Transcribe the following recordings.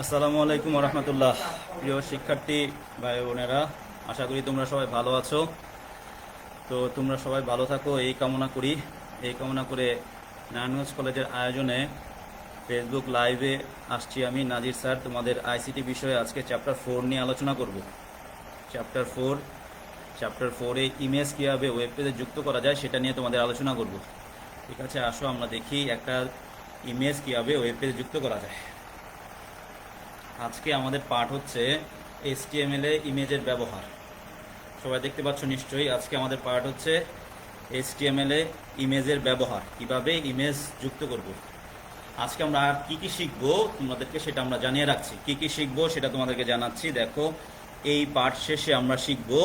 আসসালামু আলাইকুম রহমতুল্লাহ। প্রিয় শিক্ষার্থী ভাই বোনেরা, আশা করি তোমরা সবাই ভালো আছো। তো তোমরা সবাই ভালো থাকো এই কামনা করি। এই কামনা করে নারায়ণগঞ্জ কলেজের আয়োজনে ফেসবুক লাইভে আসছি আমি নাজির স্যার। তোমাদের আইসিটি বিষয়ে আজকে চ্যাপ্টার 4 নিয়ে আলোচনা করব। চ্যাপ্টার 4-এ ইমেজ কীভাবে ওয়েব পেজে যুক্ত করা যায় সেটা নিয়ে তোমাদের আলোচনা করব। ঠিক আছে, আসো আমরা দেখি একটা ইমেজ কীভাবে ওয়েব পেজে যুক্ত করা যায়। আজকে আমাদের পাঠ হচ্ছে HTML এ ইমেজের ব্যবহার। সবাই দেখতে পাচ্ছ নিশ্চয়ই। আজকে আমাদের পাঠ হচ্ছে HTML এ ইমেজের ব্যবহার, কিভাবে ইমেজ যুক্ত করব। আজকে আমরা আর কি কি শিখবো তোমাদেরকে সেটা আমরা জানিয়ে রাখছি। কি কি শিখবো সেটা তোমাদেরকে জানাচ্ছি। দেখো, এই পাঠ শেষে আমরা শিখবো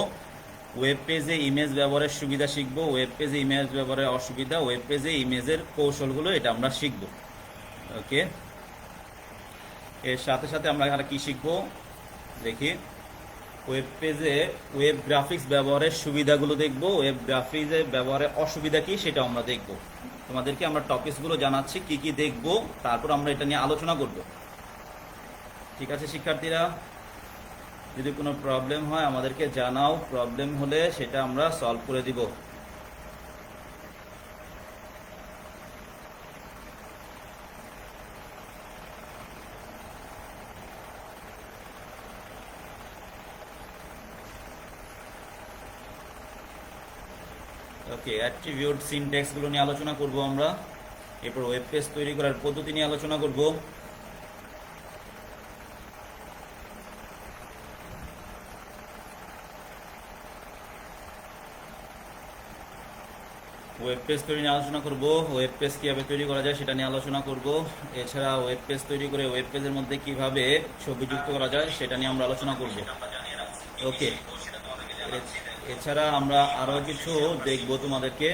ওয়েব পেজে ইমেজ ব্যবহারের সুবিধা শিখবো, ওয়েব পেজে ইমেজ ব্যবহারের অসুবিধা, ওয়েব পেজে ইমেজের কৌশলগুলো, এটা আমরা শিখবো। ওকে, এর সাথে সাথে আমরা আর কি শিখবো দেখি। ওয়েব পেজে ওয়েব গ্রাফিক্স ব্যবহারের সুবিধাগুলো দেখবো, ওয়েব গ্রাফিক্সের ব্যবহারের অসুবিধা কি সেটা আমরা দেখবো। তোমাদেরকে আমরা টপিকসগুলো জানাচ্ছি কি কি দেখবো, তারপর আমরা এটা নিয়ে আলোচনা করব। ঠিক আছে শিক্ষার্থীরা, যদি কোনো প্রবলেম হয় আমাদেরকে জানাও। প্রবলেম হলে সেটা আমরা সলভ করে দিব। ওকে, অ্যাট্রিবিউট সিনট্যাক্সগুলো নিয়ে আলোচনা করব আমরা। এরপর ওয়েব পেজ তৈরি করার পদ্ধতি নিয়ে আলোচনা করব। ওয়েব পেজ তৈরি নিয়ে আলোচনা করব, ওয়েব পেজ কীভাবে তৈরি করা যায় সেটা নিয়ে আলোচনা করব। এছাড়া ওয়েব পেজ তৈরি করে ওয়েব পেজের মধ্যে কিভাবে ছবি যুক্ত করা যায় সেটা নিয়ে আমরা আলোচনা করব। ওকে, এছাড়া আমরা আরও কিছু দেখব, তোমাদেরকে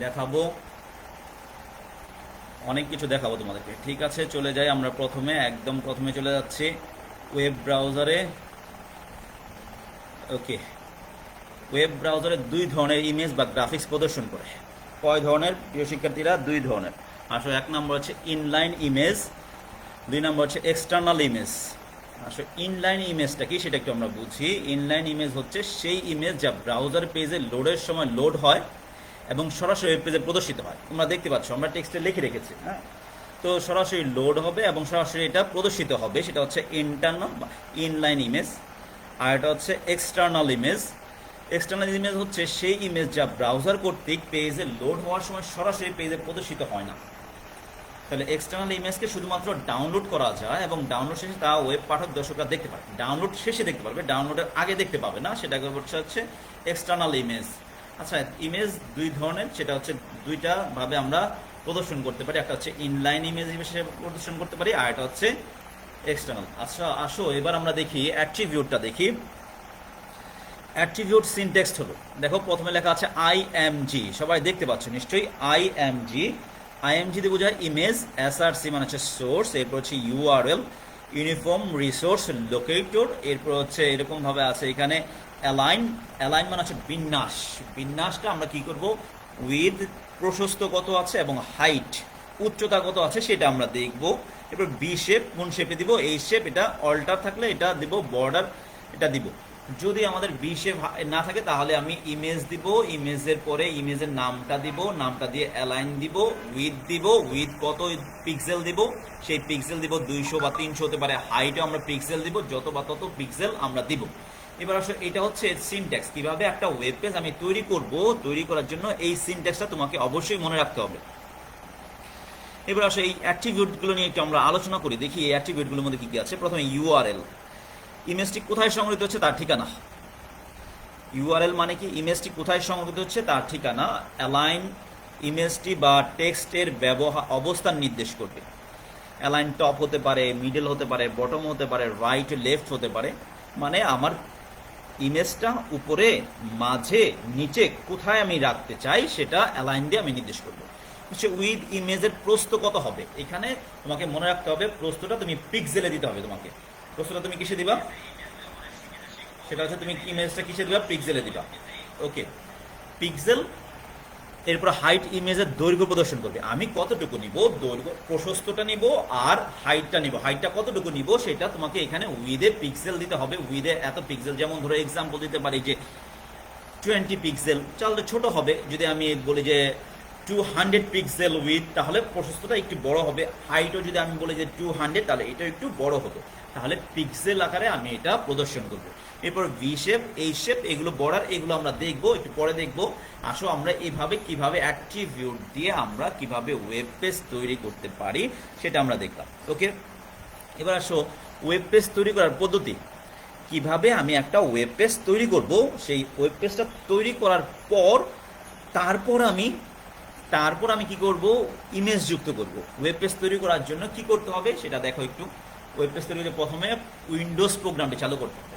দেখাবো, অনেক কিছু দেখাবো তোমাদেরকে। ঠিক আছে, চলে যাই আমরা একদম প্রথমে চলে যাচ্ছি ওয়েব ব্রাউজারে। ওকে, ওয়েব ব্রাউজারে দুই ধরনের ইমেজ বা গ্রাফিক্স প্রদর্শন করে। কয় ধরনের প্রিয় শিক্ষার্থীরা? দুই ধরনের। আসলে এক নম্বর হচ্ছে ইনলাইন ইমেজ, দুই নম্বর হচ্ছে এক্সটার্নাল ইমেজ। আসলে ইনলাইন ইমেজটা কি সেটা একটু আমরা বুঝি। ইনলাইন ইমেজ হচ্ছে সেই ইমেজ যা ব্রাউজার পেজে লোডের সময় লোড হয় এবং সরাসরি ওয়েব পেজে প্রদর্শিত হয়। তোমরা দেখতে পাচ্ছ আমরা টেক্সটে লিখে রেখেছি, হ্যাঁ। তো সরাসরি লোড হবে এবং সরাসরি এটা প্রদর্শিত হবে, সেটা হচ্ছে ইন্টারনাল বা ইনলাইন ইমেজ। আর এটা হচ্ছে এক্সটার্নাল ইমেজ। এক্সটার্নাল ইমেজ হচ্ছে সেই ইমেজ যা ব্রাউজার কর্তৃক পেজে লোড হওয়ার সময় সরাসরি পেজে প্রদর্শিত হয় না। তাহলে এক্সটার্নাল ইমেজকে শুধুমাত্র ডাউনলোড করা যায় এবং ডাউনলোড শেষে তা ওয়েব পাঠক দর্শকরা দেখতে পারে। ডাউনলোড শেষে দেখতে পারবে, ডাউনলোডের আগে দেখতে পাবে না, সেটাকে হচ্ছে এক্সটার্নাল ইমেজ। আচ্ছা, ইমেজ দুই ধরনের, সেটা হচ্ছে দুইটা ভাবে আমরা প্রদর্শন করতে পারি। একটা হচ্ছে ইনলাইন ইমেজ হিসেবে প্রদর্শন করতে পারি, আর এটা হচ্ছে এক্সটার্নাল। আচ্ছা আসো এবার আমরা দেখি অ্যাট্রিবিউটটা দেখি। অ্যাট্রিবিউট সিনট্যাক্স হলো, দেখো প্রথমে লেখা আছে IMG, সবাই দেখতে পাচ্ছ নিশ্চয়ই। IMG দিয়ে বোঝায় ইমেজ, SRC মানে হচ্ছে সোর্স, এরপর হচ্ছে URL ইউনিফর্ম রিসোর্স লোকেটর, এরপর হচ্ছে এরকমভাবে আছে এখানে অ্যালাইন মানে হচ্ছে বিন্যাস। বিন্যাসটা আমরা কি করব, উইথ প্রশস্ত কত আছে এবং হাইট উচ্চতা কত আছে সেটা আমরা দেখব। এরপর বি শেপ, কোন শেপে দিব, এই শেপ, এটা অল্টার থাকলে এটা দিব, বর্ডার এটা দিব। যদি আমাদের বি শেপ না থাকে তাহলে আমি ইমেজ দিব, ইমেজের পরে ইমেজের নামটা দিব, নামটা দিয়ে অ্যালাইন দিব, দিব, উইথ কত পিক্সেল দিব, সেই পিক্সেল দিব 200 বা 300 হতে পারে। হাইটও আমরা পিক্সেল দিব, যত বা তত পিক্সেল আমরা দিব। এবার আসলে এটা হচ্ছে সিনট্যাক্স, কিভাবে একটা ওয়েব পেজ আমি তৈরি করব। তৈরি করার জন্য এই সিনট্যাক্সটা তোমাকে অবশ্যই মনে রাখতে হবে। এবার আসলে এই অ্যাট্রিবিউটগুলো নিয়ে একটু আমরা আলোচনা করি, দেখি এই অ্যাট্রিবিউটগুলোর মধ্যে কি কি আছে। প্রথমে URL, ইমেজটি কোথায় সংরক্ষিত হচ্ছে তার ঠিকানা। URL মানে কি, ইমেজটি কোথায় সংরক্ষিত হচ্ছে তার ঠিকানা। অ্যালাইন, ইমেজটি বা টেক্সটের অবস্থান নির্দেশ করবে। অ্যালাইন টপ হতে পারে, মিডল হতে পারে, বটম হতে পারে, রাইট লেফট হতে পারে। মানে আমার ইমেজটা উপরে, মাঝে, নিচে কোথায় আমি রাখতে চাই সেটা অ্যালাইন দিয়ে আমি নির্দেশ করবো। হচ্ছে উইথ ইমেজের প্রস্থ কত হবে, এখানে তোমাকে মনে রাখতে হবে প্রস্থটা তুমি পিক্সেলে দিতে হবে। তোমাকে প্রস্থটা তুমি কিসে দিবা, সেটা হচ্ছে তুমি ইমেজটা কিসে দিবা, পিক্সেলে দিবা। ওকে, পিক্সেল এরপর হাইট ইমেজের দৈর্ঘ্য প্রদর্শন করবে। আমি কতটুকু নিব, দৈর্ঘ্য প্রশস্তটা নিব আর হাইটটা নিব। হাইটটা কতটুকু নিব সেটা তোমাকে এখানে উইথে পিক্সেল দিতে হবে, উইথে এত পিক্সেল। যেমন ধরো এক্সাম্পল দিতে পারি যে 20 পিক্সেল, চালটা ছোট হবে। যদি আমি বলি যে 200 পিক্সেল উইথ, তাহলে প্রশস্তটা একটু বড় হবে। হাইটও যদি আমি বলি যে 200, তাহলে এটা একটু বড় হবে। তাহলে পিক্সেল আকারে আমি এটা প্রদর্শন করব। এরপর ভি শেপ, এই শেপ, এগুলো বর্ডার, এগুলো আমরা দেখবো একটু পরে দেখবো। আসো আমরা এইভাবে কিভাবে অ্যাট্রিবিউট দিয়ে আমরা কিভাবে ওয়েব পেজ তৈরি করতে পারি সেটা আমরা দেখলাম। ওকে, এবার আসো ওয়েব পেজ তৈরি করার পদ্ধতি। কিভাবে আমি একটা ওয়েব পেজ তৈরি করব, সেই ওয়েব পেজটা তৈরি করার পর তারপর আমি কি করব, ইমেজ যুক্ত করব। ওয়েব পেজ তৈরি করার জন্য কি করতে হবে সেটা দেখো একটু। ওয়েব পেজ তৈরি করতে প্রথমে উইন্ডোজ প্রোগ্রামটি চালু করতে হবে।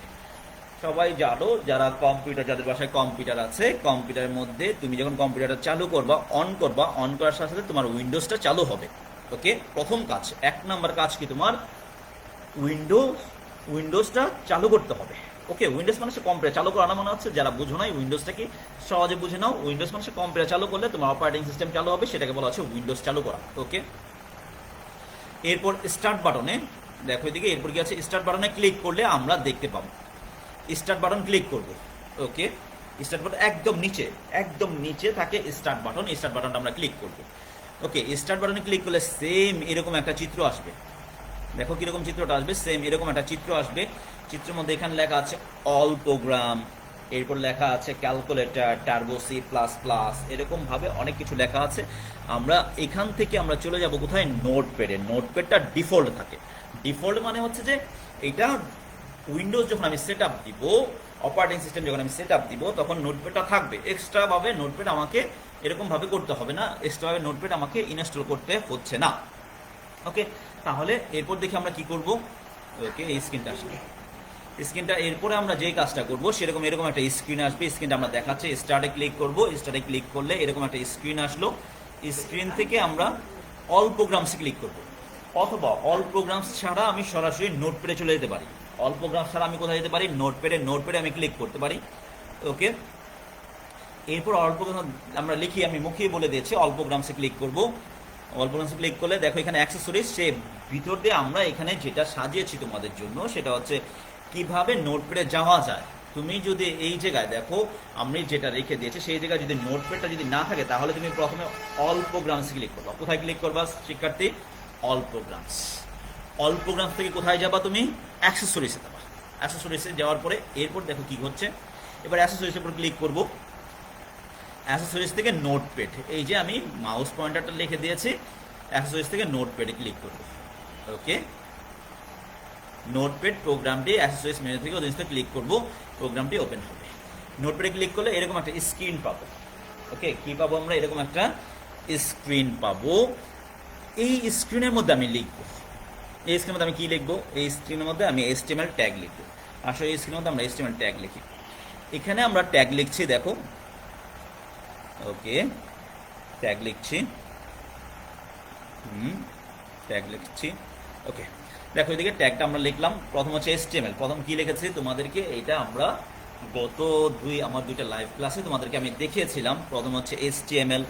সবাই জানো, যারা কম্পিউটার, যাদের বাসায় কম্পিউটার আছে, কম্পিউটারের মধ্যে তুমি যখন কম্পিউটারটা চালু করবা, অন করার সাথে সাথে তোমার উইন্ডোজটা চালু হবে। ওকে, প্রথম কাজ, 1 নাম্বার কাজ কি, তোমার উইন্ডোজটা চালু করতে হবে। ওকে, উইন্ডোজ মানে কম্পিউটার চালু করা, মনে হচ্ছে যারা বুঝো নাই উইন্ডোজটা কি সহজে বুঝে নাও। উইন্ডোজ মানে কম্পিউটার চালু করলে তোমার অপারেটিং সিস্টেম চালু হবে, সেটাকে বলা হচ্ছে উইন্ডোজ চালু করা। ওকে, এরপর স্টার্ট বাটনে দেখো এদিকে, এরপর কি আছে, স্টার্ট বাটনে ক্লিক করলে আমরা দেখতে পাবো। স্টার্ট বাটন ক্লিক করব। ওকে, স্টার্ট বাটন একদম নিচে থাকে স্টার্ট বাটন। স্টার্ট বাটনটা আমরা ক্লিক করব। ওকে, স্টার্ট বাটনে ক্লিক করলে সেম এরকম একটা চিত্র আসবে। দেখো কিরকম চিত্রটা আসবে, সেম এরকম একটা চিত্র আসবে। চিত্রের মধ্যে এখানে লেখা আছে অল প্রোগ্রাম, এরপর লেখা আছে calculator, turbo C plus plus, এরকম ভাবে অনেক কিছু লেখা আছে। আমরা এখান থেকে আমরা চলে যাব কোথায়, নোটপ্যাডে। নোটপ্যাডটা ডিফল্ট থাকে। ডিফল্ট মানে হচ্ছে যে এটা উইন্ডোজ যখন আমি সেট আপ দিব, অপারেটিং সিস্টেম যখন আমি সেট আপ দিব, তখন নোটপ্যাডটা থাকবে। এক্সট্রা ভাবে নোটপ্যাড আমাকে এরকম ভাবে করতে হবে না, এক্সট্রা ভাবে নোটপ্যাড আমাকে ইনস্টল করতে হচ্ছে না। ওকে, তাহলে এরপর দেখি আমরা কি করব। ওকে, এই স্ক্রিনটা আসবে। স্ক্রিনটা এরপরে আমরা যে কাজটা করব সেরকম এরকম একটা স্ক্রিন আসবে। স্ক্রিনটা আমরা দেখাচ্ছে, স্টার্টে ক্লিক করব। স্টার্টে ক্লিক করলে এরকম একটা স্ক্রিন আসলো। স্ক্রিন থেকে আমরা অল প্রোগ্রামসে ক্লিক করব, অথবা অল প্রোগ্রামস ছাড়া আমি সরাসরি নোটপ্যাডে চলে যেতে পারি। অল প্রোগ্রাম ছাড়া আমি কোথায় যেতে পারি, নোটপ্যাডে আমি ক্লিক করতে পারি। ওকে, এরপর অল প্রোগ্রাম আমরা লিখি, আমি মুখেই বলে দিয়েছি, অল প্রোগ্রামসে ক্লিক করব। অল প্রোগ্রামসে ক্লিক করলে দেখো এখানে অ্যাক্সেসরিজ, সে ভিতর দিয়ে আমরা এখানে যেটা সাজিয়েছি তোমাদের জন্য সেটা হচ্ছে কিভাবে নোটপ্যাডে যাওয়া যায়। তুমি যদি এই জায়গায় দেখো আমি যেটা রেখে দিয়েছি, সেই জায়গায় যদি নোটপ্যাডটা যদি না থাকে, তাহলে তুমি প্রথমে অল প্রোগ্রামস ক্লিক করবা। কোথায় ক্লিক করবা শিক্ষার্থী, অল প্রোগ্রামস। অল প্রোগ্রামস থেকে কোথায় যাবা, তুমি অ্যাক্সেসরিজে যাবা। অ্যাক্সেসরিজে যাওয়ার পরে এরপর দেখো কি হচ্ছে। এবার অ্যাক্সেসরিজের উপর ক্লিক করব। অ্যাক্সেসরিজ থেকে নোটপ্যাড, এই যে আমি মাউস পয়েন্টারটা লিখে দিয়েছি, অ্যাক্সেসরিজ থেকে নোটপ্যাডে ক্লিক করব। ওকে, নোটপ্যাড প্রোগ্রামটি অ্যাক্সেসরিজ মেনু থেকে ওই জিনিসটা ক্লিক করব, প্রোগ্রামটি ওপেন হবে। নোটপ্যাডে ক্লিক করলে এরকম একটা স্ক্রিন পাবো। ওকে, কি পাবো আমরা, এরকম একটা স্ক্রিন পাবো। এই স্ক্রিনের মধ্যে আমি লিখবো, এই স্ক্রিনের মধ্যে আমি কি লিখবো, এই স্ক্রিনের মধ্যে আমি HTML ট্যাগ লিখবো। আসলে এই স্ক্রিনের মধ্যে আমরা HTML ট্যাগ লিখি। এখানে আমরা ট্যাগ লিখছি, দেখো। ওকে, ট্যাগ লিখছি, ট্যাগ লিখছি। ওকে, দেখো এদিকে ট্যাগটা আমরা লিখলাম। প্রথম হচ্ছে HTML, প্রথম কি লিখেছি তোমাদেরকে, এটা আমরা গত আমার দুইটা লাইভ ক্লাসে তোমাদেরকে আমি দেখিয়েছিলাম। প্রথম হচ্ছে HTML,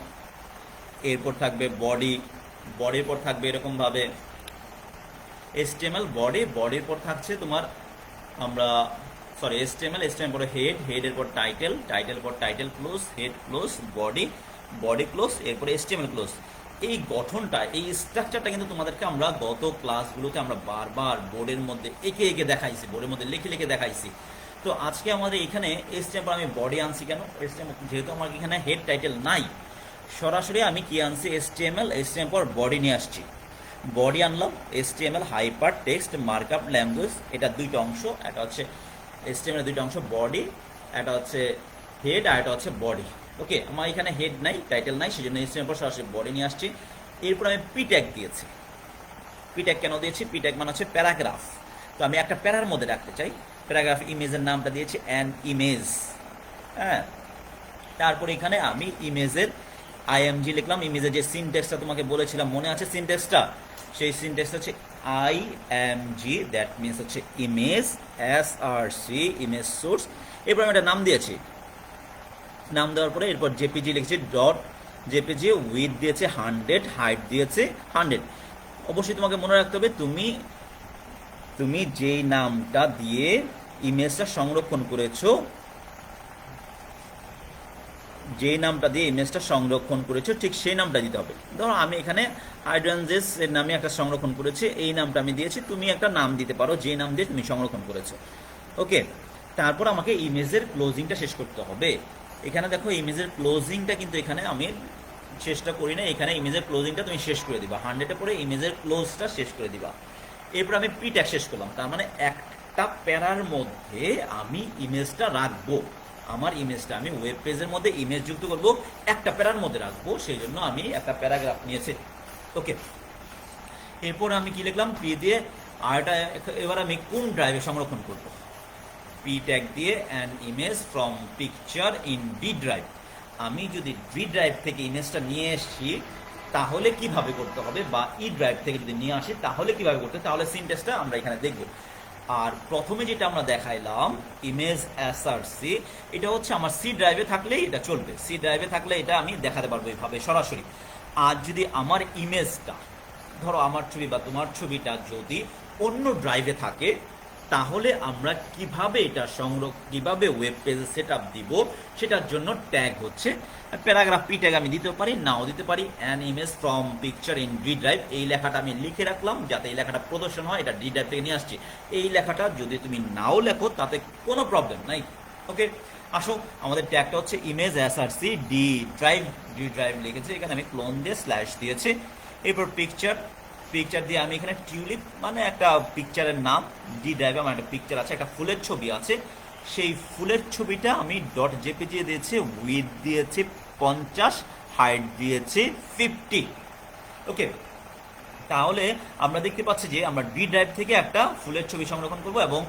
এরপর থাকবে বডি, বডির পর থাকবে এরকম ভাবে HTML বডি, বডির পর থাকছে তোমার আমরা HTML পরে হেড, হেডের পর টাইটেল, টাইটেল পর title close, head close, body, body close, এরপরে HTML ক্লোজ। এই গঠনটা, এই স্ট্রাকচারটা কিন্তু তোমাদেরকে আমরা গত ক্লাসগুলোতে আমরা বারবার বোর্ডের মধ্যে এঁকে দেখাইছি, বোর্ডের মধ্যে লিখে দেখাইছি। তো আজকে আমাদের এখানে HTML আমি বডি আনছি কেন, HTML যেহেতু আমার এখানে হেড টাইটেল নাই, সরাসরি আমি কি আনছি, HTML পর বডি নিয়ে আসছি। বডি আনলাম, HTML hyper text markup language, এটা দুইটা অংশ। এটা হচ্ছে HTML দুইটা অংশ, বডি, এটা হচ্ছে হেড আর এটা হচ্ছে বডি। ওকে, আমার এখানে হেড নাই, টাইটেল নাই, সেই জন্য HTML পর সরাসরি বডি নিয়ে আসছি। এরপর আমি পি ট্যাগ দিয়েছি। পি ট্যাগ কেন দিয়েছি, পি ট্যাগ মানে হচ্ছে প্যারাগ্রাফ। তো আমি একটা প্যারার মধ্যে রাখতে চাই, প্যারাগ্রাফ ইমেজের নামটা দিয়েছি অ্যান ইমেজ। হ্যাঁ, তারপর এখানে আমি ইমেজের IMG লিখলাম। ইমেজের যে সিনট্যাক্সটা তোমাকে বলেছিলাম, মনে আছে সিনট্যাক্সটা, সেই সিনট্যাক্সটা হচ্ছে IMG, দ্যাট মিনস হচ্ছে ইমেজ, SRC, ইমেজ সোর্স। এরপর আমি একটা নাম দিয়েছি, নাম দেওয়ার পরে এরপর JPG লিখেছি, জেপিজি উইথ দিয়েছে 100, হাইট দিয়েছে 100। অবশ্যই তোমাকে মনে রাখতে হবে তুমি যেই নামটা দিয়ে ইমেজটা সংরক্ষণ করেছো, ঠিক সেই নামটা দিতে হবে। ধরো আমি এখানে হাইড্রানজেস এর নামে একটা সংরক্ষণ করেছি, এই নামটা আমি দিয়েছি, তুমি একটা নাম দিতে পারো যে নাম দিয়ে তুমি সংরক্ষণ করেছো। ওকে, তারপর আমাকে ইমেজের ক্লোজিংটা শেষ করতে হবে। এখানে দেখো ইমেজের ক্লোজিংটা কিন্তু এখানে আমি চেষ্টা করি না, এখানে ইমেজের ক্লোজিংটা তুমি শেষ করে দিবা, 100-এ পরে ইমেজের ক্লোজটা শেষ করে দিবা। এরপর আমি পি ট্যাগ শেষ করলাম, তার মানে একটা প্যারার মধ্যে আমি ইমেজটা রাখবো। আমার ইমেজটা আমি ওয়েব পেজের মধ্যে ইমেজ যুক্ত করব, একটা প্যারার মধ্যে রাখবো, সেই জন্য আমি একটা প্যারাগ্রাফ নিয়েছি। ওকে, এরপর আমি কি লিখলাম, পি দিয়ে। আর এটা এবার আমি কোন ড্রাইভে সংরক্ষণ করব, পি ট্যাগ দিয়ে an image from picture in D drive. আমি যদি ডি ড্রাইভ থেকে ইমেজটা নিয়ে এসছি তাহলে কিভাবে করতে হবে, বা ই ড্রাইভ থেকে যদি নিয়ে আসি তাহলে কিভাবে করতে হবে, তাহলে সিনট্যাক্সটা আমরা এখানে দেখব। আর প্রথমে যেটা আমরা দেখাইলাম ইমেজ এসআরসি, এটা হচ্ছে আমার সি ড্রাইভে থাকলেই এটা চলবে, সি ড্রাইভে থাকলে এটা আমি দেখাতে পারবো এইভাবে সরাসরি। আর যদি আমার ইমেজটা, ধরো আমার ছবি বা তোমার ছবিটা যদি অন্য ড্রাইভে থাকে, তাহলে আমরা কিভাবে এটা কিভাবে ওয়েব পেজে সেট আপ দিব, সেটার জন্য ট্যাগ হচ্ছে প্যারাগ্রাফ পি ট্যাগ। আমি দিতে পারি, নাও দিতে পারি। An image from picture in D drive, এই লেখাটা আমি লিখে রাখলাম যাতে এই লেখাটা প্রদর্শন হয়, এটা ডি ড্রাইভ থেকে নিয়ে আসছি। এই লেখাটা যদি তুমি নাও লেখো তাতে কোনো প্রবলেম নাই। ওকে, আসো আমাদের ট্যাগটা হচ্ছে ইমেজ এসআরসি ডি ড্রাইভ, লিখেছি, এখানে আমি ক্লোন দিয়ে স্ল্যাশ দিয়েছি। এরপর পিকচার দিয়ে আমি এখানে টিউলিপ মানে একটা পিকচারের নাম, ডি ড্রাইভে আমার একটা পিকচার আছে, একটা ফুলের ছবি আছে, সেই ফুলের ছবিটা আমি ডট জেপিজি দিয়েছি, উইথ দিয়েছি 50, হাইট দিয়েছি 50। ওকে, তাহলে আমরা দেখতে পাচ্ছি যে আমরা ডি ড্রাইভ থেকে একটা ফুলের ছবি সংরক্ষণ করব এবং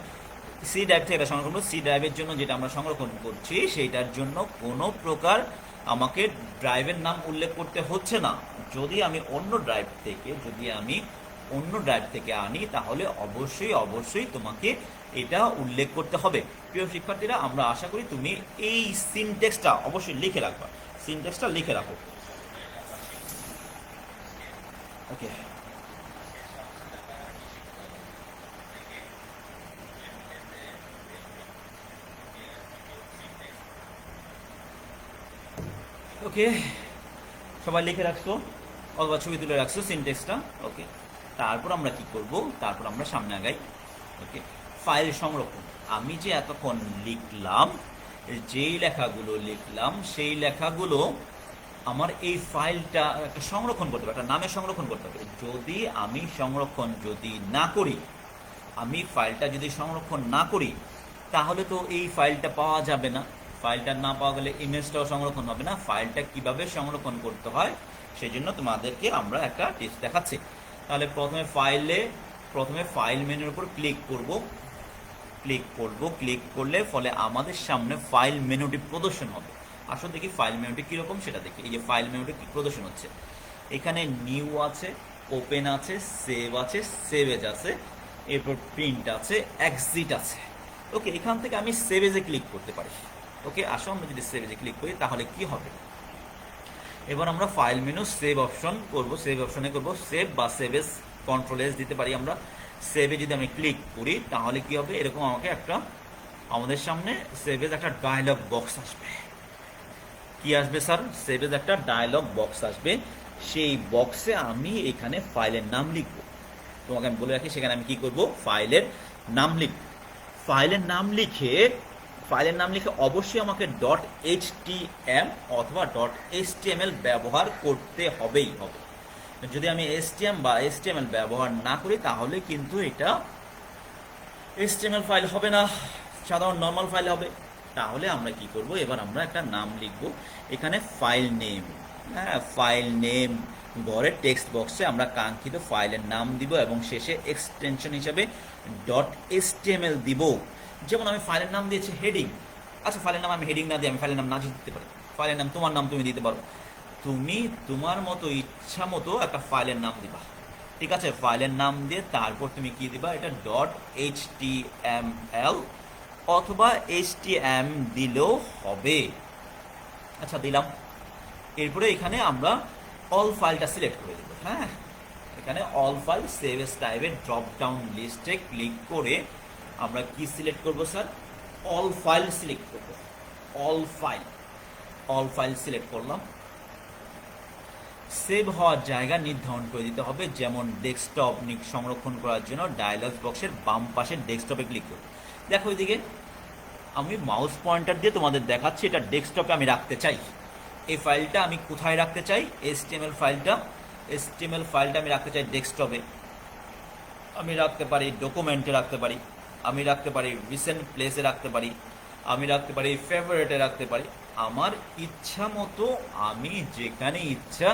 সি ড্রাইভ থেকে এটা সংরক্ষণ করব। সি ড্রাইভের জন্য যেটা আমরা সংরক্ষণ করছি সেইটার জন্য কোনো প্রকার আমাকে ড্রাইভের নাম উল্লেখ করতে হচ্ছে না। যদি আমি অন্য ড্রাইভ থেকে আনি তাহলে অবশ্যই তোমাকে এটা উল্লেখ করতে হবে। প্রিয় শিক্ষার্থীরা, আমরা আশা করি তুমি এই সিনট্যাক্সটা অবশ্যই লিখে রাখবা, সিনট্যাক্সটা লিখে রাখো। ওকে, ওকে, সবাই লিখে রাখছো অথবা ছবি তুলে রাখছো সিনট্যাক্সটা। ওকে, তারপর আমরা কি করব, তারপর আমরা সামনে আগাই। ওকে, ফাইল সংরক্ষণ। আমি যে এতক্ষণ লিখলাম, যেই লেখাগুলো লিখলাম সেই লেখাগুলো আমার এই ফাইলটা একটা সংরক্ষণ করতে হবে, একটা নামে সংরক্ষণ করতে হবে। যদি আমি সংরক্ষণ না করি, আমি ফাইলটা যদি সংরক্ষণ না করি তাহলে তো এই ফাইলটা পাওয়া যাবে না। ফাইলটা না পাওয়া গেলে ইমেজটাও সংরক্ষণ হবে না। ফাইলটা কিভাবে সংরক্ষণ করতে হয় সেই জন্য তোমাদেরকে আমরা একটা টিপস দেখাচ্ছি। তাহলে প্রথমে ফাইল মেনুর উপর ক্লিক করব, ক্লিক করলে ফলে আমাদের সামনে ফাইল মেনুটি প্রদর্শন হবে। আসলে দেখি ফাইল মেনুটি কীরকম সেটা দেখি। এই যে ফাইল মেনুটি কি প্রদর্শন হচ্ছে, এখানে নিউ আছে, ওপেন আছে, সেভ আছে, সেভ এজ আছে, এরপর প্রিন্ট আছে, এক্সিট আছে। ওকে, এখান থেকে আমি সেভ এজে ক্লিক করতে পারি। ওকে, আসো আমরা যদি সেভ এজে ক্লিক করি তাহলে কি হবে, এবার আমরা ফাইল মেনু সেভ অপশন করব, সেভ অপশনে করব সেভ বা সেভ এজ, কন্ট্রোল এস দিতে পারি আমরা। সেভে যদি আমি ক্লিক করি তাহলে কি হবে, এরকম আমাদের সামনে সেভ এজ একটা ডায়লগ বক্স আসবে। কি আসবে স্যার? সেভ এজ একটা ডায়লগ বক্স আসবে। সেই বক্সে আমি এখানে ফাইলের নাম লিখব। তোমাকে আমি বলে রাখি, সেখানে আমি কি করব, ফাইলের নাম লিখব। ফাইলের নাম লিখে অবশ্যই আমাকে .htm অথবা .html ব্যবহার করতে হবে। যদি আমি HTML ব্যবহার না করি তাহলে কিন্তু এটা HTML ফাইল হবে না, সাধারণ নর্মাল ফাইল হবে। তাহলে আমরা কি করব, এবার আমরা একটা নাম লিখব এখানে, ফাইল নেম ঘরের টেক্সট বক্সে আমরা কাঙ্ক্ষিত ফাইলের নাম দিব এবং শেষে এক্সটেনশন হিসাবে .html দিব। যেমন আমি ফাইলের নাম দিয়েছি হেডিং। আচ্ছা, ফাইলের নাম আমি হেডিং না দিয়ে আমি ফাইলের নাম না দিতে পারি। ফাইলের নাম তোমার নাম তুমি দিতে পারো, তুমি তোমার মতো ইচ্ছা মতো একটা ফাইলের নাম দিবা। ঠিক আছে, ফাইলের নাম দিয়ে তারপর তুমি কি দিবা, এটা .html অথবা htm দিলেও হবে। আচ্ছা, দিলাম। এরপরে এখানে আমরা অল ফাইলটা সিলেক্ট করে দেবো। হ্যাঁ, এখানে অল ফাইল সেভ এস টাইপের ড্রপ ডাউন লিস্টে ক্লিক করে আমরা কি সিলেক্ট করব স্যার? অল ফাইল সিলেক্ট করব। অল ফাইল সিলেক্ট করলাম। সেভ হওয়ার জায়গা নির্ধারণ করে দিতে হবে, যেমন ডেস্কটপ সংরক্ষণ করার জন্য ডায়ালগ বক্সের বাম পাশের ডেস্কটপে ক্লিক করব। দেখো এদিকে আমি মাউস পয়েন্টার দিয়ে তোমাদের দেখাচ্ছি, এটা ডেস্কটপে আমি রাখতে চাই। এই ফাইলটা আমি কোথায় রাখতে চাই? HTML ফাইলটা আমি রাখতে চাই ডেস্কটপে। আমি রাখতে পারি ডকুমেন্টে রাখতে পারি, আমি রাখতে পারি রিসেন্ট প্লেসে রাখতে পারি, আমি রাখতে পারি ফেভারিটে রাখতে পারি। আমার ইচ্ছা মতো আমি যেখানে ইচ্ছা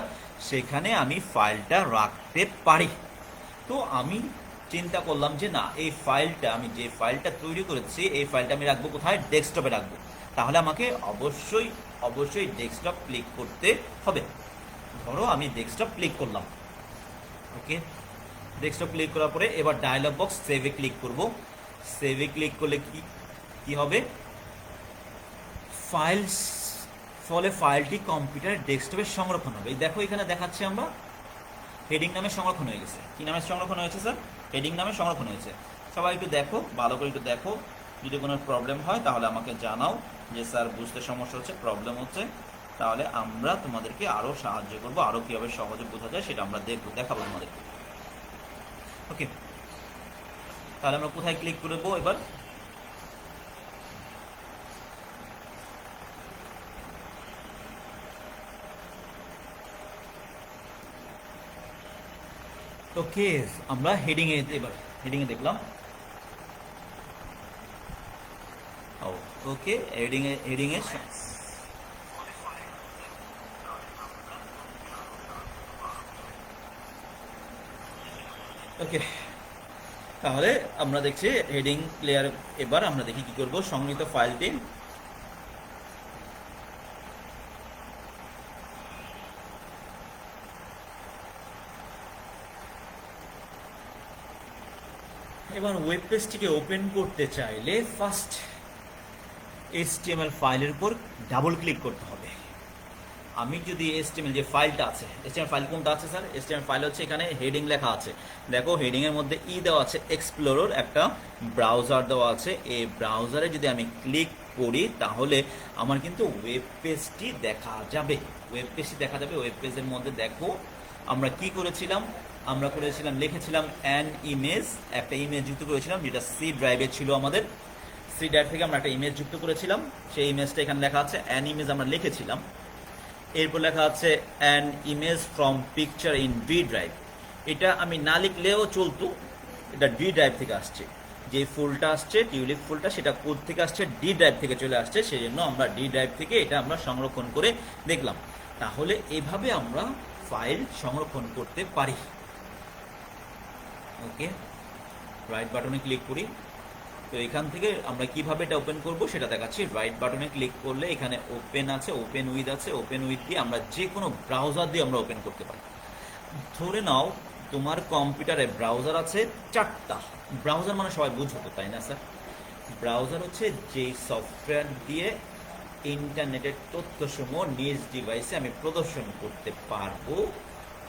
সেখানে আমি ফাইলটা রাখতে পারি। তো আমি চিন্তা করলাম যে না, এই ফাইলটা আমি যে ফাইলটা তৈরি করেছি এই ফাইলটা আমি রাখবো কোথায়? ডেস্কটপে রাখবো। তাহলে আমাকে অবশ্যই ডেস্কটপ ক্লিক করতে হবে। ধরো আমি ডেস্কটপ ক্লিক করলাম। ওকে, ডেস্কটপ ক্লিক করার পরে এবার ডায়ালগ বক্স সেভে ক্লিক করব। সেভে ক্লিক করলে কি হবে? ফাইলটি কম্পিউটার ডেস্কটপে সংরক্ষণ হবে। দেখো এখানে দেখাচ্ছে আমরা হেডিং নামে সংরক্ষণ হয়ে গেছে। কি নামে সংরক্ষণ হয়েছে স্যার? হেডিং নামে সংরক্ষণ হয়েছে। সবাই একটু দেখো, ভালো করে একটু দেখো। যদি কোনো প্রবলেম হয় তাহলে আমাকে জানাও যে স্যার বুঝতে সমস্যা হচ্ছে, প্রবলেম হচ্ছে, তাহলে আমরা তোমাদেরকে আরও সাহায্য করবো, আরও কীভাবে সহজে বোঝা যায় সেটা আমরা দেখাবো তোমাদেরকে। ওকে, তাহলে আমরা কোথায় ক্লিক করবো এবার? ওকে, আমরা হেডিংয়ে দেখলাম। ওকে, হেডিংয়ে ওকে, তাহলে আমরা দেখছি হেডিং লেয়ার। এবার আমরা দেখি কি করব। সংগৃহীত ফাইলটি এবার ওয়েব পেজটিকে ওপেন করতে চাইলে ফার্স্ট HTML ফাইলের উপর ডাবল ক্লিক করতে হবে। আমি যদি HTML যে ফাইলটা আছে, HTML ফাইল কোনটা আছে স্যার? HTML ফাইল হচ্ছে এখানে হেডিং লেখা আছে। দেখো হেডিং এর মধ্যে দেওয়া আছে এক্সপ্লোরার, একটা ব্রাউজার দেওয়া আছে। এই ব্রাউজারে যদি আমি ক্লিক করি তাহলে আমার কিন্তু ওয়েব পেজটি দেখা যাবে। ওয়েব পেজের মধ্যে দেখো আমরা কি করেছিলাম? লিখেছিলাম অ্যান ইমেজ, একটা ইমেজ যুক্ত করেছিলাম যেটা সি ড্রাইভে ছিল আমাদের। সি ড্রাইভ থেকে আমরা একটা ইমেজ যুক্ত করেছিলাম। সেই ইমেজটা এখানে লেখা আছে অ্যান ইমেজ আমরা লিখেছিলাম। এরপর লেখা আছে an image from picture in D drive. এটা আমি না লিখলেও চলতো, এটা ডি ড্রাইভ থেকে আসছে। যে ফুলটা আসছে টিউলিপ ফুলটা, সেটা কোড থেকে আসছে, ডি ড্রাইভ থেকে চলে আসছে। সেই জন্য আমরা ডি ড্রাইভ থেকে এটা আমরা সংরক্ষণ করে দেখলাম। তাহলে এভাবে আমরা ফাইল সংরক্ষণ করতে পারি। ওকে, রাইট বাটনে ক্লিক করি। তো এখান থেকে আমরা কিভাবে এটা ওপেন করব সেটা দেখাচ্ছি। রাইট বাটনে ক্লিক করলে এখানে ওপেন আছে, ওপেন উইথ আছে। ওপেন উইথ দিয়ে আমরা যে কোনো ব্রাউজার দিয়ে আমরা ওপেন করতে পারি। ধরে নাও তোমার কম্পিউটারে ব্রাউজার আছে 4টা। ব্রাউজার মানে সবাই বুঝো তো, তাই না স্যার? ব্রাউজার হচ্ছে যেই সফটওয়্যার দিয়ে ইন্টারনেটের তথ্যসমূহ নিজ ডিভাইসে আমি প্রদর্শন করতে পারবো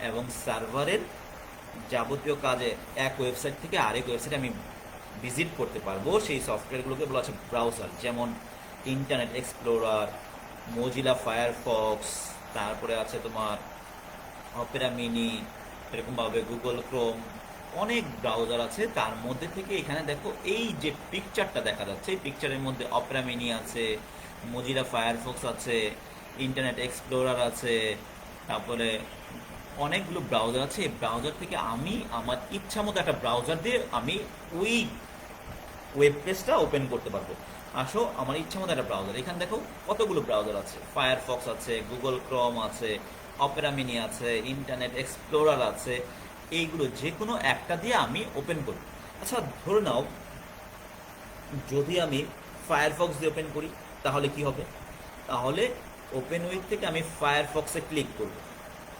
এবং সার্ভারের যাবতীয় কাজে এক ওয়েবসাইট থেকে আরেক ওয়েবসাইটে আমি ভিজিট করতে পারবো। সেই সফটওয়্যারগুলোকে বলা আছে ব্রাউজার। যেমন ইন্টারনেট এক্সপ্লোরার, মোজিলা ফায়ারফক্স, তারপরে আছে তোমার অপেরা মিনি, এরকমভাবে গুগল ক্রোম, অনেক ব্রাউজার আছে। তার মধ্যে থেকে এখানে দেখো এই যে পিকচারটা দেখা যাচ্ছে, এই পিকচারের মধ্যে অপেরা মিনি আছে, মোজিলা ফায়ারফক্স আছে, ইন্টারনেট এক্সপ্লোরার আছে, তারপরে অনেকগুলো ব্রাউজার আছে। এই ব্রাউজার থেকে আমি আমার ইচ্ছা মতো একটা ব্রাউজার দিয়ে আমি ওই ওয়েব পেজটা ওপেন করতে পারবো। আসো, আমার ইচ্ছা মতো একটা ব্রাউজার। এখানে দেখো কতগুলো ব্রাউজার আছে, ফায়ারফক্স আছে, গুগল ক্রোম আছে, অপেরা মিনি আছে, ইন্টারনেট এক্সপ্লোরার আছে। এইগুলো যে কোনো একটা দিয়ে আমি ওপেন করব। আচ্ছা, ধরে নাও যদি আমি ফায়ারফক্স দিয়ে ওপেন করি তাহলে কি হবে? তাহলে ওপেন উইথ থেকে আমি ফায়ারফক্সে ক্লিক করব।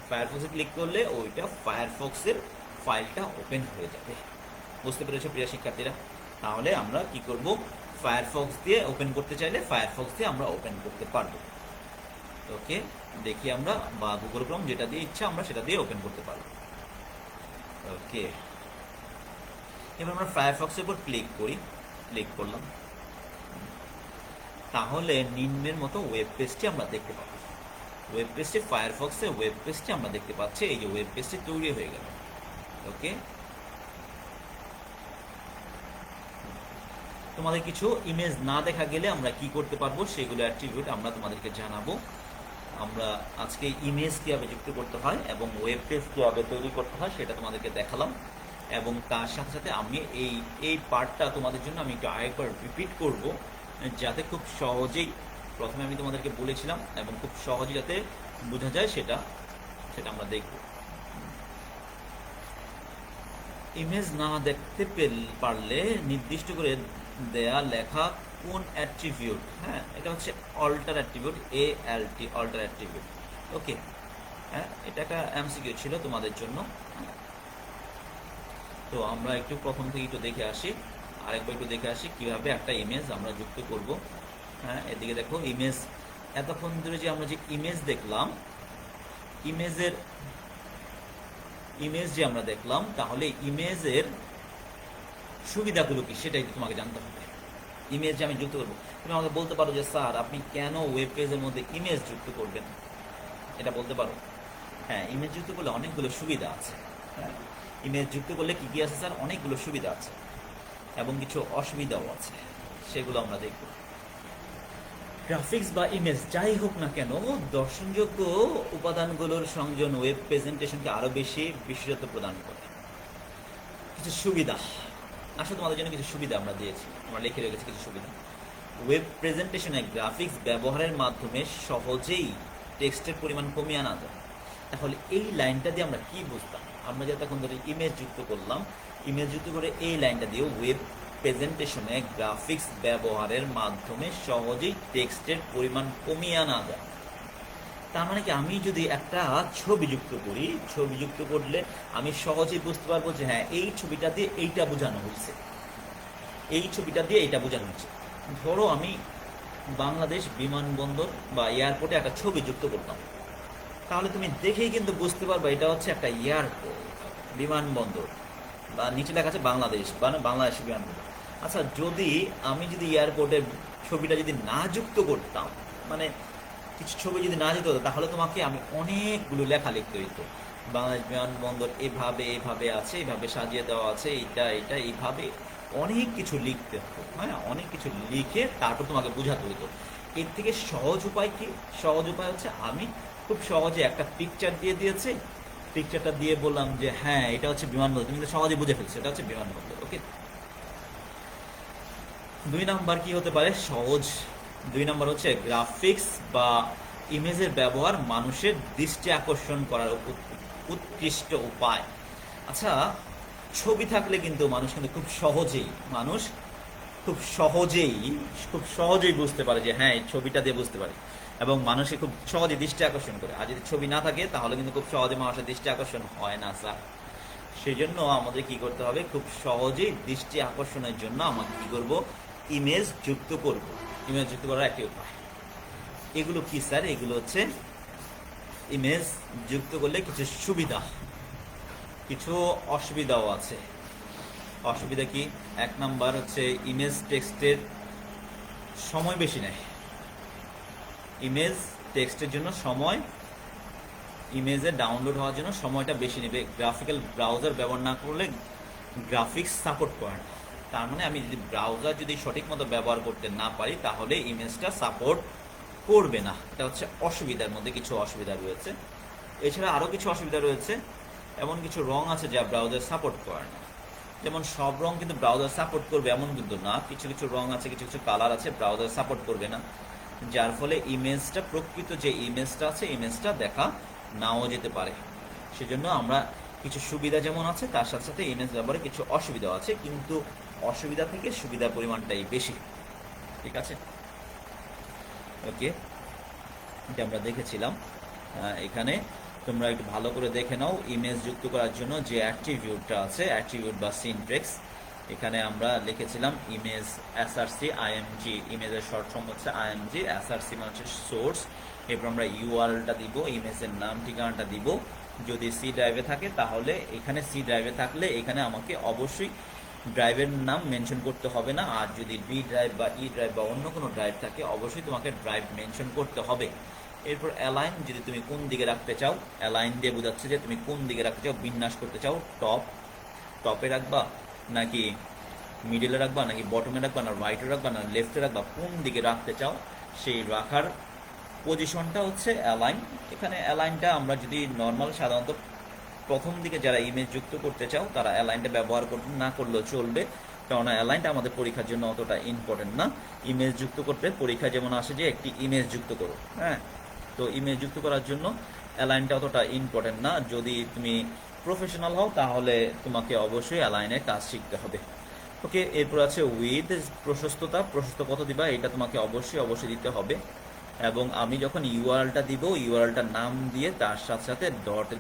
ফায়ারফক্সে ক্লিক করলে ওইটা ফায়ারফক্সের ফাইলটা ওপেন হয়ে যাবে। বুঝতে পেরেছো প্রিয় শিক্ষার্থীরা? তাহলে আমরা কি করব? ফায়ারফক্স দিয়ে ওপেন করতে চাইলে ফায়ারফক্স দিয়ে আমরা ওপেন করতে পারবো। ওকে, দেখি আমরা, বা গুগল ক্রোম যেটা দিয়ে ইচ্ছা আমরা সেটা দিয়ে ওপেন করতে পারবো। ওকে, এবার আমরা ফায়ারফক্সের উপর ক্লিক করি, ক্লিক করলাম, তাহলে নিম্নের মতো ওয়েব পেজটি আমরা দেখতে পাবো। ওয়েব পেজটি, ফায়ারফক্সের ওয়েব পেজটি আমরা দেখতে পাচ্ছি, এই যে ওয়েব পেজটি তৈরি হয়ে গেল। ওকে, তোমাদের কিছু ইমেজ না দেখা গেলে আমরা কি করতে পারবো সেগুলো অ্যাট্রিবিউট আমরা তোমাদেরকে জানাবো। আমরা আজকে ইমেজ কীভাবে যুক্ত করতে হয় এবং ওয়েব পেজ কীভাবে তৈরি করতে হয় সেটা তোমাদেরকে দেখালাম, এবং তার সাথে সাথে আমি এই পার্টটা তোমাদের জন্য আমি একটু আরেকবার রিপিট করব, যাতে খুব সহজেই, প্রথমে আমি তোমাদেরকে বলেছিলাম, এবং খুব সহজে যাতে বোঝা যায় সেটা আমরা দেখব। ইমেজ না দেখতে পারলে নির্দিষ্ট করে দেয়া লেখা কোন অ্যাট্রিবিউট, হ্যাঁ এটা হচ্ছে alter attribute, ALT, alter attribute. Okay, হ্যাঁ এটা একটা এমসিকিউ ছিল তোমাদের জন্য। তো আমরা একটু প্রথম থেকে একটু দেখে আসি, আরেকবার একটু দেখে আসি কিভাবে একটা ইমেজ আমরা যুক্ত করব। হ্যাঁ, এদিকে দেখো ইমেজ, এতক্ষণ ধরে যে আমরা যে ইমেজ দেখলাম, ইমেজ যে আমরা দেখলাম, তাহলে ইমেজের সুবিধাগুলো কি সেটাই তোমাকে জানতে হবে। ইমেজ যে আমি যুক্ত করবো, তুমি আমাকে বলতে পারো যে স্যার আপনি কেন ওয়েব পেজের মধ্যে ইমেজ যুক্ত করবেন, এটা বলতে পারো। হ্যাঁ, ইমেজ যুক্ত করলে অনেকগুলো সুবিধা আছে। হ্যাঁ, ইমেজ যুক্ত করলে কি কি আছে স্যার? অনেকগুলো সুবিধা আছে এবং কিছু অসুবিধাও আছে, সেগুলো আমরা দেখব। গ্রাফিক্স বা ইমেজ যাই হোক না কেন, দর্শনযোগ্য উপাদানগুলোর সংযোজন ওয়েব প্রেজেন্টেশনকে আরো বেশি বিশেষত্ব প্রদান করে। কিছু সুবিধা, আসলে তোমাদের জন্য কিছু সুবিধা আমরা দিয়েছি, আমরা লিখে রেখেছি কিছু সুবিধা। ওয়েব প্রেজেন্টেশনে গ্রাফিক্স ব্যবহারের মাধ্যমে সহজেই টেক্সটের পরিমাণ কমিয়ে আনা যায়। তাহলে এই লাইনটা দিয়ে আমরা কি বুঝতাম? আমরা যে তখন ধরে ইমেজ যুক্ত করলাম, ইমেজ যুক্ত করে এই লাইনটা দিয়ে ওয়েব প্রেজেন্টেশনে গ্রাফিক্স ব্যবহারের মাধ্যমে সহজেই টেক্সটের পরিমাণ কমিয়ে আনা যায়। তার মানে কি, আমি যদি একটা ছবি যুক্ত করি, ছবি যুক্ত করলে আমি সহজেই বুঝতে পারবো যে হ্যাঁ এই ছবিটা দিয়ে এইটা বোঝানো হয়েছে, এই ছবিটা দিয়ে এইটা বোঝানো হয়েছে। ধরো আমি বাংলাদেশ বিমানবন্দর বা এয়ারপোর্টে একটা ছবি যুক্ত করতাম, তাহলে তুমি দেখেই কিন্তু বুঝতে পারবে এটা হচ্ছে একটা এয়ারপোর্ট, বিমানবন্দর, বা নিচে লেখা আছে বাংলাদেশ, মানে বাংলাদেশ বিমানবন্দর। আচ্ছা, যদি এয়ারপোর্টের ছবিটা যদি না যুক্ত করতাম, মানে কিছু ছবি যদি না যেত, তাহলে তোমাকে আমি অনেকগুলো লেখা লিখতে হইতো। বাংলাদেশ বিমানবন্দর এভাবে এভাবে আছে, এভাবে সাজিয়ে দেওয়া আছে, এটা এইভাবে অনেক কিছু লিখতে হতো। হ্যাঁ, অনেক কিছু লিখে তারপর তোমাকে বোঝাতে হতো। এর থেকে সহজ উপায় কি? সহজ উপায় হচ্ছে আমি খুব সহজে একটা পিকচার দিয়ে দিয়েছি, পিকচারটা দিয়ে বললাম যে হ্যাঁ এটা হচ্ছে বিমানবন্দর, তুমি তো সহজে বুঝে ফেলছো এটা হচ্ছে বিমানবন্দর। ওকে, 2 নাম্বার কি হতে পারে সহজ? 2 নাম্বার হচ্ছে গ্রাফিক্স বা ইমেজের ব্যবহার মানুষের দৃষ্টি আকর্ষণ করার উৎকৃষ্ট উপায়। আচ্ছা, ছবি থাকলে কিন্তু মানুষ কিন্তু খুব সহজেই বুঝতে পারে যে হ্যাঁ এই ছবিটা দিয়ে বুঝতে পারে, এবং মানুষকে খুব সহজে দৃষ্টি আকর্ষণ করে। আর যদি ছবি না থাকে তাহলে কিন্তু খুব সহজে মানুষের দৃষ্টি আকর্ষণ হয় না স্যার। সেই জন্য আমাদের কি করতে হবে? খুব সহজেই দৃষ্টি আকর্ষণের জন্য আমাকে কি করব? ইমেজ যুক্ত করব। ইমেজ যুক্ত করার একটি উপায়। এগুলো কি স্যার? এগুলো হচ্ছে ইমেজ যুক্ত করলে কিছু সুবিধা, কিছু অসুবিধাও আছে। অসুবিধা কি? 1 নাম্বার হচ্ছে ইমেজ টেক্সটের সময় বেশি নেয়। ইমেজ টেক্সটের জন্য সময়, ইমেজে ডাউনলোড হওয়ার জন্য সময়টা বেশি নেবে। গ্রাফিক্যাল ব্রাউজার ব্যবহার না করলে গ্রাফিক্স সাপোর্ট করে না। তার মানে আমি যদি ব্রাউজার যদি সঠিক মতো ব্যবহার করতে না পারি তাহলে ইমেজটা সাপোর্ট করবে না। এটা হচ্ছে অসুবিধার মধ্যে কিছু অসুবিধা রয়েছে। এছাড়া আরও কিছু অসুবিধা রয়েছে, এমন কিছু রং আছে যা ব্রাউজার সাপোর্ট করে না। যেমন সব রং কিন্তু ব্রাউজার সাপোর্ট করবে এমন কিন্তু না, কিছু কিছু রং আছে, কিছু কিছু কালার আছে ব্রাউজার সাপোর্ট করবে না, যার ফলে ইমেজটা, প্রকৃত যে ইমেজটা আছে, ইমেজটা দেখা নাও যেতে পারে। সেজন্য আমরা কিছু সুবিধা যেমন আছে তার সাথে সাথে ইমেজ ব্যবহারে কিছু অসুবিধাও আছে, কিন্তু অসুবিধা থেকে সুবিধার পরিমাণটাই বেশি। ঠিক আছে, ওকে, এটা আমরা দেখেছিলাম। এখানে তোমরা একটু ভালো করে দেখে নাও ইমেজ যুক্ত করার জন্য যে অ্যাট্রিবিউটটা আছে, অ্যাট্রিবিউট বা সিনট্যাক্স। এখানে আমরা লিখেছিলাম ইমেজ এসআরসি আইএমজি, ইমেজের শর্ট ফর্ম হচ্ছে আইএমজি, এসআরসি মানে হচ্ছে সোর্স, এরপর আমরা ইউআরএলটা দিব, ইমেজের নাম ঠিকানাটা দিব। যদি সি ড্রাইভে থাকে তাহলে এখানে সি ড্রাইভে থাকলে এখানে আমাকে অবশ্যই ড্রাইভের নাম মেনশন করতে হবে না। আর যদি ডি ড্রাইভ বা ই ড্রাইভ বা অন্য কোনো ড্রাইভ থাকে অবশ্যই তোমাকে ড্রাইভ মেনশন করতে হবে। এরপর অ্যালাইন, যদি তুমি কোন দিকে রাখতে চাও, অ্যালাইন দিয়ে বোঝাচ্ছে যে তুমি কোন দিকে রাখতে চাও, বিন্যাস করতে চাও, টপে রাখবা নাকি মিডলে রাখবা নাকি বটমে রাখবা না রাইটে রাখবা না লেফটে রাখবা, কোন দিকে রাখতে চাও সেই রাখার পজিশনটা হচ্ছে অ্যালাইন। এখানে অ্যালাইনটা আমরা যদি নর্মাল সাধারণত প্রথম দিকে যারা ইমেজ যুক্ত করতে চাও তারা অ্যালাইনটা ব্যবহার না করলেও চলবে, কারণ অ্যালাইনটা আমাদের পরীক্ষার জন্য অতটা ইম্পর্টেন্ট না। ইমেজ যুক্ত করতে পরীক্ষা যেমন আসে যে একটি ইমেজ যুক্ত করো, হ্যাঁ, তো ইমেজ যুক্ত করার জন্য অ্যালাইনটা অতটা ইম্পর্টেন্ট না। যদি তুমি প্রফেশনাল হও তাহলে তোমাকে অবশ্যই অ্যালাইনের কাজ শিখতে হবে। ওকে, এরপর আছে উইথ, প্রশস্ততা, প্রশস্ত কত দিবা এটা তোমাকে অবশ্যই দিতে হবে। এবং আমি যখন ইউআরএলটা দিব ইউআরএলটার নাম দিয়ে তার সাথে সাথে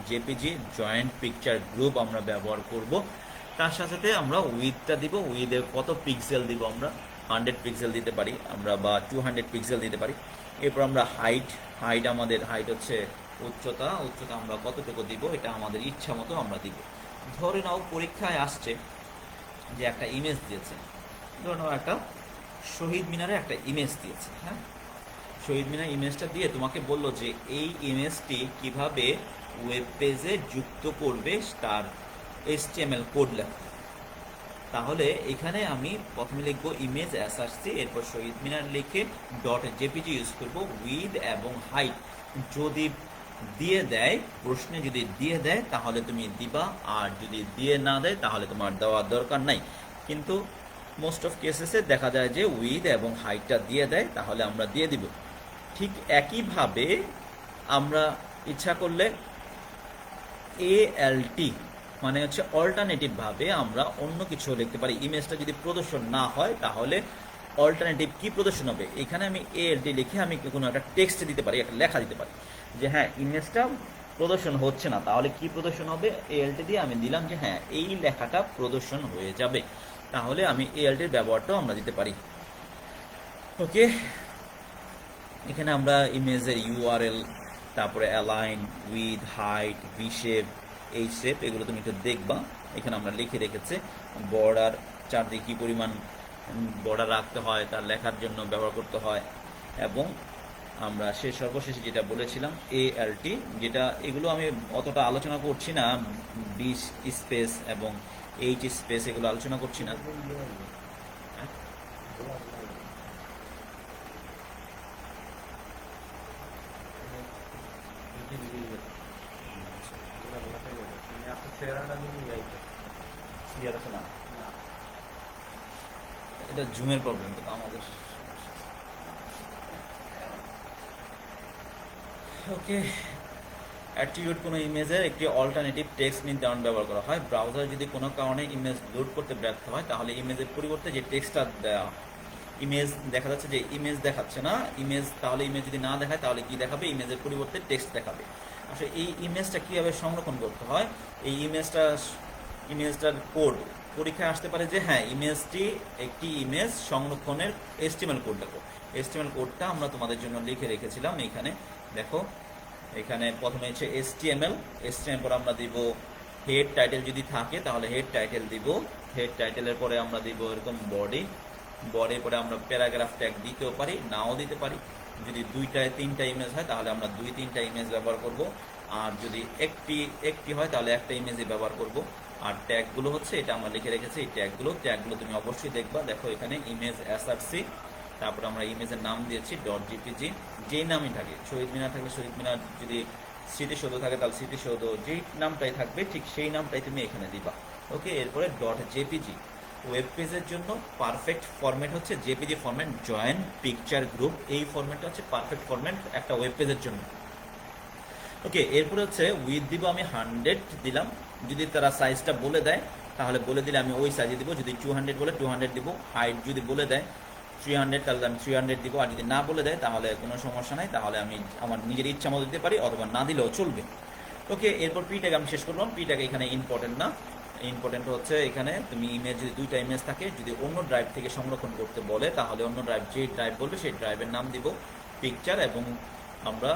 .jpg জয়েন্ট পিকচার গ্রুপ আমরা ব্যবহার করব। তার সাথে সাথে আমরা উইথটা দিব, উইথে কত পিক্সেল দিব, আমরা 100 পিক্সেল দিতে পারি আমরা, বা 200 পিক্সেল দিতে পারি। এরপর আমরা হাইট আমাদের হাইট হচ্ছে উচ্চতা আমরা কতটুকু দিব এটা আমাদের ইচ্ছা মতো আমরা দিব। ধরে নাও পরীক্ষায় আসছে যে একটা ইমেজ দিয়েছে, ধরে নাও একটা শহীদ মিনারের একটা ইমেজ দিয়েছে, হ্যাঁ, শহীদ মিনার ইমেজটা দিয়ে তোমাকে বললো যে এই ইমেজটি কিভাবে ওয়েব পেজে যুক্ত করবে তার HTML কোড লেখা। তাহলে এখানে আমি প্রথমে লিখবো ইমেজ এসআরসি, এরপর শহীদ মিনার লিখে .jpg ইউজ করব, উইথ এবং হাইট যদি দিয়ে দেয়, প্রশ্নে যদি দিয়ে দেয় তাহলে তুমি দিবা, আর যদি দিয়ে না দেয় তাহলে তোমার দেওয়ার দরকার নাই। কিন্তু মোস্ট অফ কেসেসে দেখা যায় যে উইথ এবং হাইটটা দিয়ে দেয়, তাহলে আমরা দিয়ে দিব। ঠিক একইভাবে আমরা ইচ্ছা করলে ALT মানে হচ্ছে অল্টারনেটিভ ভাবে আমরা অন্য কিছু লিখতে পারি। ইমেজটা যদি প্রদর্শন না হয় তাহলে অল্টারনেটিভ কি প্রদর্শন হবে, এখানে আমি ALT লিখে আমি কোনো একটা টেক্সট দিতে পারি, একটা লেখা দিতে পারি যে হ্যাঁ ইমেজটা প্রদর্শন হচ্ছে না, তাহলে কি প্রদর্শন হবে, ALT দিয়ে আমি দিলাম যে হ্যাঁ এই লেখাটা প্রদর্শন হয়ে যাবে, তাহলে আমি ALTর ব্যবহারটাও আমরা দিতে পারি। ওকে, এখানে আমরা ইমেজের ইউআরএল, তারপরে align, with, height, V shape, এই শেপ এগুলো তুমি একটু দেখবা। এখানে আমরা লিখে রেখেছে বর্ডার, চারদিকে কী পরিমাণ বর্ডার রাখতে হয় তার লেখার জন্য ব্যবহার করতে হয়। এবং আমরা সর্বশেষে যেটা বলেছিলাম ALT, যেটা এগুলো আমি অতটা আলোচনা করছি না, বি স্পেস এবং এইচ স্পেস এগুলো আলোচনা করছি না। এটা জুমের প্রবলেম তো আমাদের। ওকে, অ্যাট্রিবিউট কোনো ইমেজের একটি অল্টারনেটিভ টেক্সট নির্ধারণ ব্যবহার করা হয়। ব্রাউজার যদি কোনো কারণে ইমেজ লোড করতে ব্যর্থ হয় তাহলে ইমেজের পরিবর্তে যে টেক্সটটা দেওয়া, ইমেজ দেখা যাচ্ছে যে ইমেজ দেখাচ্ছে না, ইমেজ তাহলে ইমেজ যদি না দেখায় তাহলে কি দেখাবে, ইমেজের পরিবর্তে টেক্সট দেখাবে। আসলে এই ইমেজটা কীভাবে সংরক্ষণ করতে হয়, এই ইমেজটার কোড পরীক্ষায় আসতে পারে যে হ্যাঁ ইমেজটি একটি ইমেজ সংরক্ষণের HTML কোড দেখো। HTML কোডটা আমরা তোমাদের জন্য লিখে রেখেছিলাম, এখানে দেখো। এখানে প্রথমে হচ্ছে HTML পর আমরা দিব হেড টাইটেল, যদি থাকে তাহলে হেড টাইটেল দিব, হেড টাইটেলের পরে আমরা দিব এরকম বডির পরে আমরা প্যারাগ্রাফ ট্যাগ দিতেও পারি, নাও দিতে পারি। যদি 2-3টা ইমেজ হয় তাহলে আমরা 2-3টা ইমেজ ব্যবহার করব, আর যদি একটি হয় তাহলে একটা ইমেজই ব্যবহার করব। আর ট্যাগগুলো হচ্ছে এটা আমরা লিখে রেখেছি, এই ট্যাগগুলো তুমি অবশ্যই দেখবা। দেখো এখানে ইমেজ এসআরসি, তারপরে আমরা ইমেজের নাম দিয়েছি .jpg, যেই নামই থাকে, শহীদ মিনার থাকলে শহীদ মিনার, যদি স্মৃতিসৌধ থাকে তাহলে স্মৃতিসৌধ, যেই নামটাই থাকবে ঠিক সেই নামটাই তুমি এখানে দিবা। ওকে, এরপরে .jpg। ওয়েব পেজের জন্য পারফেক্ট ফরম্যাট হচ্ছে JPG format, joint picture group, এই ফরম্যাটটা হচ্ছে পারফেক্ট ফরম্যাট একটা ওয়েব পেজের জন্য। ওকে, এরপরে হচ্ছে উইথ দিব আমি 100 দিলাম, যদি তারা সাইজটা বলে দেয় তাহলে বলে দিলে আমি ওই সাইজে দিব, যদি 200 বলে 200 দিব। হাইট যদি বলে দেয় 300 তাহলে আমি 300 দিব, আর যদি না বলে দেয় তাহলে কোনো সমস্যা নাই, তাহলে আমি আমার নিজের ইচ্ছা মতো দিতে পারি অথবা না দিলেও চলবে। ওকে, এরপর পি ট্যাগ আমি শেষ করলাম। পি ট্যাগ এখানে ইম্পর্টেন্ট না, ইম্পর্টেন্ট হচ্ছে এখানে তুমি ইমেজ, যদি 2টা ইমেজ থাকে, যদি অন্য ড্রাইভ থেকে সংরক্ষণ করতে বলে তাহলে অন্য ড্রাইভ, যে ড্রাইভ বলবে সেই ড্রাইভের নাম দিব, পিকচার এবং আমরা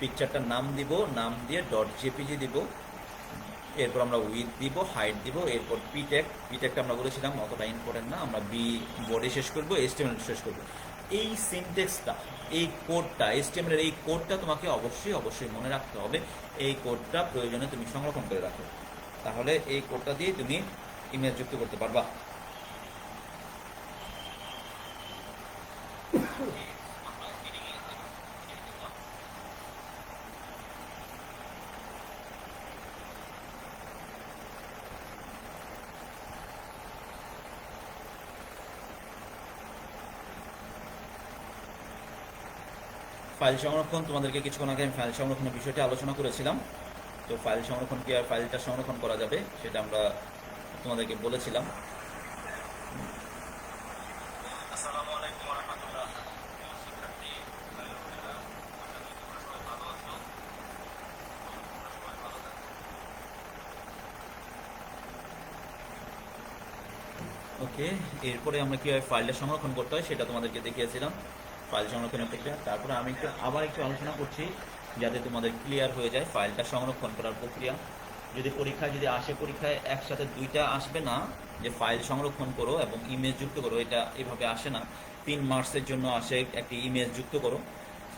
পিকচারটার নাম দিব, নাম দিয়ে ডট জেপিজি দিব, এরপর আমরা উইথ দিব, হাইট দিব, এরপর পিটেকটা আমরা বলেছিলাম অতটা ইম্পর্টেন্ট না, আমরা বি বোর্ডে শেষ করবো, এইচটিএমএল শেষ করবো। এই সিনটেক্সটা, এই কোডটা, এইচটিএমএল এর এই কোডটা তোমাকে অবশ্যই মনে রাখতে হবে। এই কোডটা প্রয়োজনে তুমি সংরক্ষণ করে রাখো, তাহলে এই কোডটা দিয়ে তুমি ইমেজ যুক্ত করতে পারবা। ফাইল সংরক্ষণ, তোমাদেরকে কিছুক্ষণ আগে আমি ফাইল সংরক্ষণের বিষয়টি আলোচনা করেছিলাম। তো ফাইল সংরক্ষণ কি আর ফাইলটা সংরক্ষণ করা যাবে সেটা আমরা তোমাদেরকে বলেছিলাম। ওকে, এরপরে আমরা কীভাবে ফাইলটা সংরক্ষণ করতে হয় সেটা তোমাদেরকে দেখিয়েছিলাম, ফাইল সংরক্ষণের প্রক্রিয়া। তারপরে আমি আবার একটু আলোচনা করছি যাতে তোমাদের ক্লিয়ার হয়ে যায় ফাইলটা সংরক্ষণ করার প্রক্রিয়া। যদি পরীক্ষায় একসাথে দুইটা আসবে না, যে ফাইল সংরক্ষণ করো এবং ইমেজ যুক্ত করো, এটা এভাবে আসে না। 3 মার্কসের জন্য আসে একটি ইমেজ যুক্ত করো,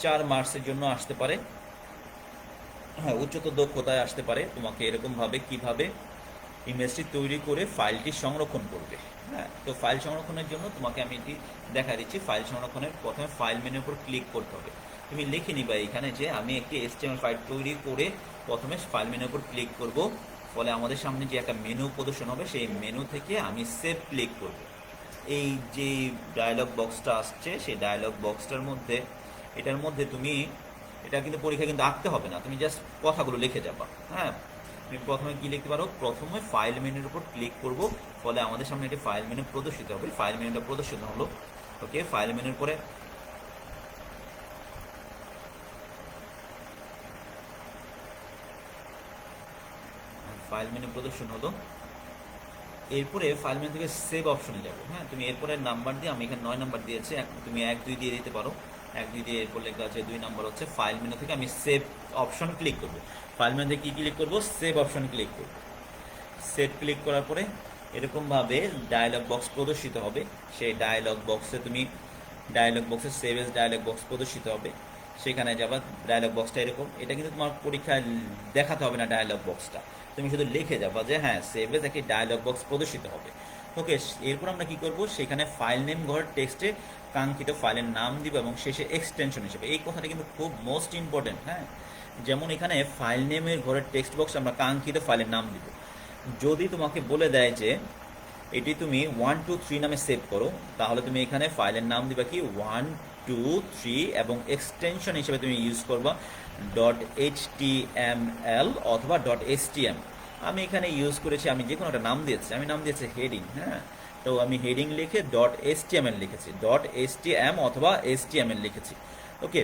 4 মার্কসের জন্য আসতে পারে, হ্যাঁ উচ্চতর দক্ষতায় আসতে পারে। তোমাকে এরকমভাবে কিভাবে ইমেজটি তৈরি করে ফাইলটি সংরক্ষণ করবে। হ্যাঁ, তো ফাইল সংরক্ষণের জন্য তোমাকে আমি এটি দেখা দিচ্ছি। ফাইল সংরক্ষণের প্রথমে ফাইল মেনুর উপর ক্লিক করতে হবে। তুমি লিখে নিবা এখানে যে আমি একটি HTML ফাইল তৈরি করে প্রথমে ফাইল মেনুর উপর ক্লিক করব, ফলে আমাদের সামনে যে একটা মেনু প্রদর্শন হবে সেই মেনু থেকে আমি সেভ ক্লিক করব। এই যে ডায়লগ বক্সটা আসছে সেই ডায়লগ বক্সটার মধ্যে, এটার মধ্যে তুমি, এটা কিন্তু পরীক্ষা কিন্তু আঁকতে হবে না, তুমি জাস্ট কথাগুলো লিখে যাবা। হ্যাঁ, তুমি প্রথমে কি লিখতে পারো, প্রথমে ফাইল মেনুর উপর ক্লিক করব, ফলে আমাদের সামনে একটি ফাইল মেনু প্রদর্শিত হবে। ফাইল মেনুটা প্রদর্শিত হলো। ওকে, ফাইল মেনুর পরে ফাইল মেনু প্রদর্শন হলো। এরপরে ফাইল মেনু থেকে সেভ অপশনে যাবো। হ্যাঁ, তুমি এরপরে নাম্বার দিয়ে, আমি এখানে 9 নাম্বার দিয়েছি, তুমি 1 2 দিয়ে দিতে পারো। 1 2 দিয়ে এরপর লেখা আছে 2 নাম্বার হচ্ছে। ফাইল মেনু থেকে আমি সেভ অপশন ক্লিক করব। ফাইল মেনু থেকে কি ক্লিক করব, সেভ অপশন ক্লিক করব। সেভ ক্লিক করার পরে এরকমভাবে ডায়লগ বক্স প্রদর্শিত হবে। সেই ডায়লগ বক্সে তুমি, ডায়লগ বক্সে সেভ এজ ডায়লগ বক্স প্রদর্শিত হবে, সেখানে যাবা। ডায়লগ বক্সটা এরকম, এটা কিন্তু তোমার পরীক্ষায় দেখাতে হবে না ডায়লগ বক্সটা, তুমি শুধু লিখে যাবা যে হ্যাঁ সেভ এজ একটি ডায়লগ বক্স প্রদর্শিত হবে। ওকে, এরপর আমরা কি করব, সেখানে ফাইল নেম ঘর টেক্সটে কাঙ্ক্ষিত ফাইলের নাম দিব এবং শেষে এক্সটেনশন হিসেবে, এই কথাটা কিন্তু খুব মোস্ট ইম্পর্টেন্ট। হ্যাঁ, যেমন এখানে ফাইল নেমের ঘরের টেক্সট বক্স আমরা কাঙ্ক্ষিত ফাইলের নাম দিব। যদি তোমাকে বলে দেয় যে এটি তুমি 1 2 3 নামে সেভ করো, তাহলে তুমি এখানে ফাইলের নাম দিবা কি 1 2 3 এবং এক্সটেনশন হিসেবে তুমি ইউজ করবা .html অথবা .stm। আমি এখানে ইউজ করেছি, আমি যে কোনো একটা নাম দিয়েছি, আমি নাম দিয়েছি হেডিং। হ্যাঁ, তো আমি হেডিং লিখে .html লিখেছি, .htm অথবা html লিখেছি। ওকে,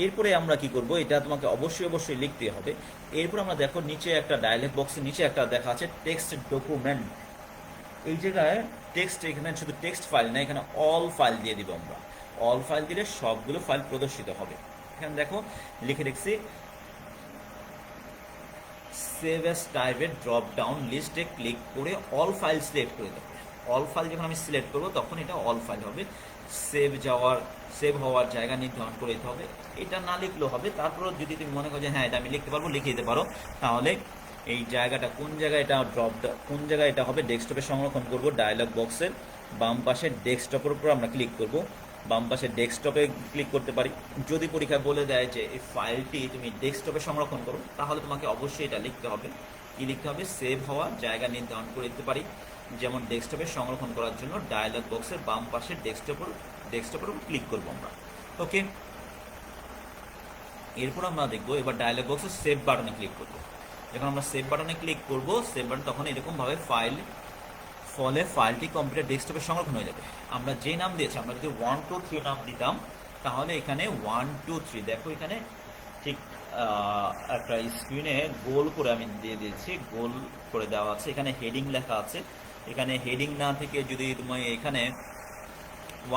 এরপরে আমরা কি করব, এটা তোমাকে অবশ্যই লিখতে হবে। এরপর আমরা দেখো নিচে একটা ডায়লগ বক্সের নিচে একটা দেখা আছে টেক্সট ডকুমেন্ট। এই জায়গায় টেক্সট, এখানে শুধু টেক্সট ফাইল না, এখানে অল ফাইল দিয়ে দিব আমরা। অল ফাইল দিলে সবগুলো ফাইল প্রদর্শিত হবে। এখানে দেখো লিখে রেখেছি সেভ এস টাইপের ড্রপ ডাউন লিস্টে ক্লিক করে অল ফাইল সিলেক্ট করে দেবো। অল ফাইল যখন আমি সিলেক্ট করবো তখন এটা অল ফাইল হবে। সেভ হওয়ার জায়গা নির্ধারণ করে দিতে হবে। এটা না লিখলেও হবে, তারপরও যদি তুমি মনে করো যে হ্যাঁ এটা আমি লিখতে পারবো, লিখে দিতে পারো। তাহলে এই জায়গাটা কোন জায়গায়, এটা কোন জায়গায় এটা হবে, ডেস্কটপে সংরক্ষণ করব। ডায়লগ বক্সের বাম পাশে ডেস্কটপের উপর আমরা ক্লিক করব, বাম পাশে ডেস্কটপে ক্লিক করতে পারি। যদি পরীক্ষায় বলে দেয় যে এই ফাইলটি তুমি ডেস্কটপে সংরক্ষণ করো, তাহলে তোমাকে অবশ্যই এটা লিখতে হবে। কি লিখতে হবে, সেভ হওয়ার জায়গা নির্ধারণ করে দিতে পারি। যেমন ডেস্কটপে সংরক্ষণ করার জন্য ডায়লগ বক্সের বাম পাশে ডেস্কটপের উপর ক্লিক করবো আমরা। ওকে, এরপর আমরা দেখবো এবার ডায়লগ বক্সে সেভ বাটনে ক্লিক করবো। যখন আমরা সেভ বাটনে ক্লিক করব, সেভ বাটন তখন এরকমভাবে ফলে ফাইলটি কম্পিউটার ডেস্কটপে সংরক্ষণ হয়ে যাবে। আমরা যে নাম দিয়েছি, আমরা যদি 1 2 3 নাম দিতাম, তাহলে এখানে 1 2 3 দেখো এখানে ঠিক একটা স্ক্রিনে গোল করে আমি দিয়ে দিয়েছি, গোল করে দেওয়া আছে। এখানে হেডিং লেখা আছে। এখানে হেডিং না থেকে যদি তুমি এখানে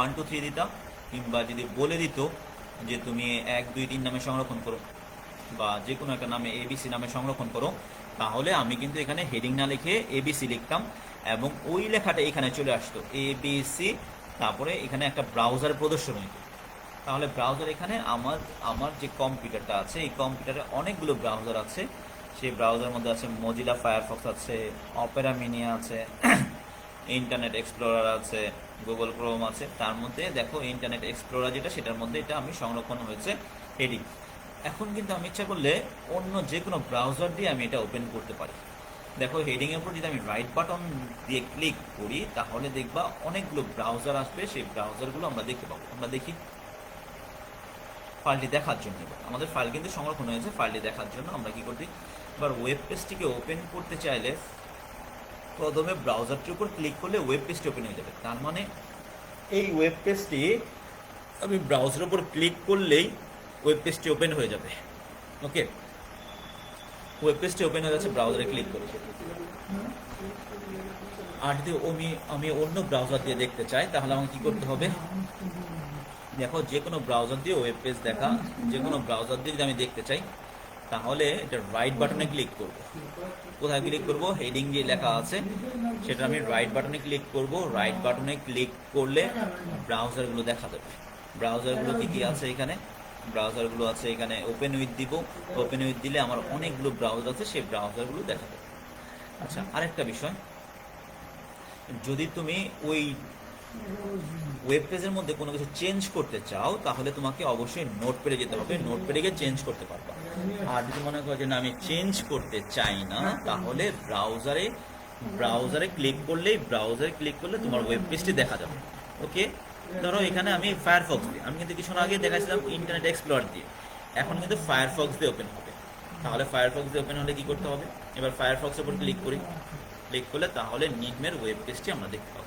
1 2 3 দিতাম, কিংবা যদি বলে দিত যে তুমি 1 2 3 নামে সংরক্ষণ করো বা যে কোনো একটা নামে এবিসি নামে সংরক্ষণ করো, তাহলে আমি কিন্তু এখানে হেডিং না লিখে এবিসি লিখতাম এবং ওই লেখাটা এখানে চলে আসতো এবিসি, তারপরে এখানে একটা ব্রাউজার প্রদর্শন হইত। তাহলে ব্রাউজার এখানে আমার আমার যে কম্পিউটারটা আছে এই কম্পিউটারে অনেকগুলো ব্রাউজার আছে। সেই ব্রাউজারের মধ্যে আছে মজিলা ফায়ারফক্স আছে, অপেরা মিনি আছে, ইন্টারনেট এক্সপ্লোরার আছে, গুগল ক্রোম আছে। তার মধ্যে দেখো ইন্টারনেট এক্সপ্লোরার যেটা, সেটার মধ্যে এটা আমি সংরক্ষণ হয়েছে হেডিং। এখন কিন্তু আমি ইচ্ছা করলে অন্য যে কোনো ব্রাউজার দিয়ে আমি এটা ওপেন করতে পারি। দেখো হেডিংয়ের উপর যদি আমি রাইট বাটন দিয়ে ক্লিক করি তাহলে দেখবা অনেকগুলো ব্রাউজার আসবে, সেই ব্রাউজারগুলো আমরা দেখতে পাবো। আমরা দেখি ফাইলটি দেখার জন্য, আমাদের ফাইল কিন্তু সংরক্ষণ হয়েছে, ফাইলটি দেখার জন্য আমরা কি করছি, এবার ওয়েব পেজটিকে ওপেন করতে চাইলে প্রথমে ব্রাউজারটির উপর ক্লিক করলে ওয়েব পেজটি ওপেন হয়ে যাবে। তার মানে এই ওয়েব পেজটি আমি ব্রাউজারের উপর ক্লিক করলেই ওয়েব পেজটি ওপেন হয়ে যাবে। ওকে, ওয়েব পেজটি ওপেন হয়ে যাচ্ছে ব্রাউজারে ক্লিক করে। আর যদি আমি অন্য ব্রাউজার দিয়ে দেখতে চাই তাহলে আমাকে কি করতে হবে, দেখো যে কোনো ব্রাউজার দিয়ে ওয়েব পেজ দেখা, যে কোনো ব্রাউজার দিয়ে যদি আমি দেখতে চাই তাহলে এটা রাইট বাটনে ক্লিক করব। কোথায় ক্লিক করব, হেডিং যে লেখা আছে সেটা আমি রাইট বাটনে ক্লিক করব। রাইট বাটনে ক্লিক করলে ব্রাউজারগুলো দেখা দেবে। ব্রাউজারগুলো কি কি আছে এখানে, ব্রাউজারগুলো আছে এখানে ওপেন উইথ দিব। ওপেন উইথ দিলে আমার অনেকগুলো ব্রাউজার আছে, সেই ব্রাউজারগুলো দেখা দেবে। আচ্ছা, আরেকটা বিষয়, যদি তুমি ওই ওয়েব পেজের মধ্যে কোনো কিছু চেঞ্জ করতে চাও তাহলে তোমাকে অবশ্যই নোটপ্যাডে যেতে হবে, নোটপ্যাডে গিয়ে চেঞ্জ করতে পারবা। আর যদি মনে করো যে না আমি চেঞ্জ করতে চাই না তাহলে ব্রাউজারে ক্লিক করলে তোমার ওয়েব পেজটি দেখা যাবে। ওকে, ধরো এখানে আমি ফায়ারফক্স দিয়ে, আমি কিন্তু কিছুক্ষণ আগে দেখাচ্ছিলাম ইন্টারনেট এক্সপ্লোরার দিয়ে, এখন কিন্তু ফায়ারফক্স দিয়ে ওপেন হবে। তাহলে ফায়ারফক্স দিয়ে ওপেন হলে কি করতে হবে, এবার ফায়ারফক্সের উপর ক্লিক করি, ক্লিক করলে তাহলে নিডমের ওয়েব পেজটি আমরা দেখতে পাবো।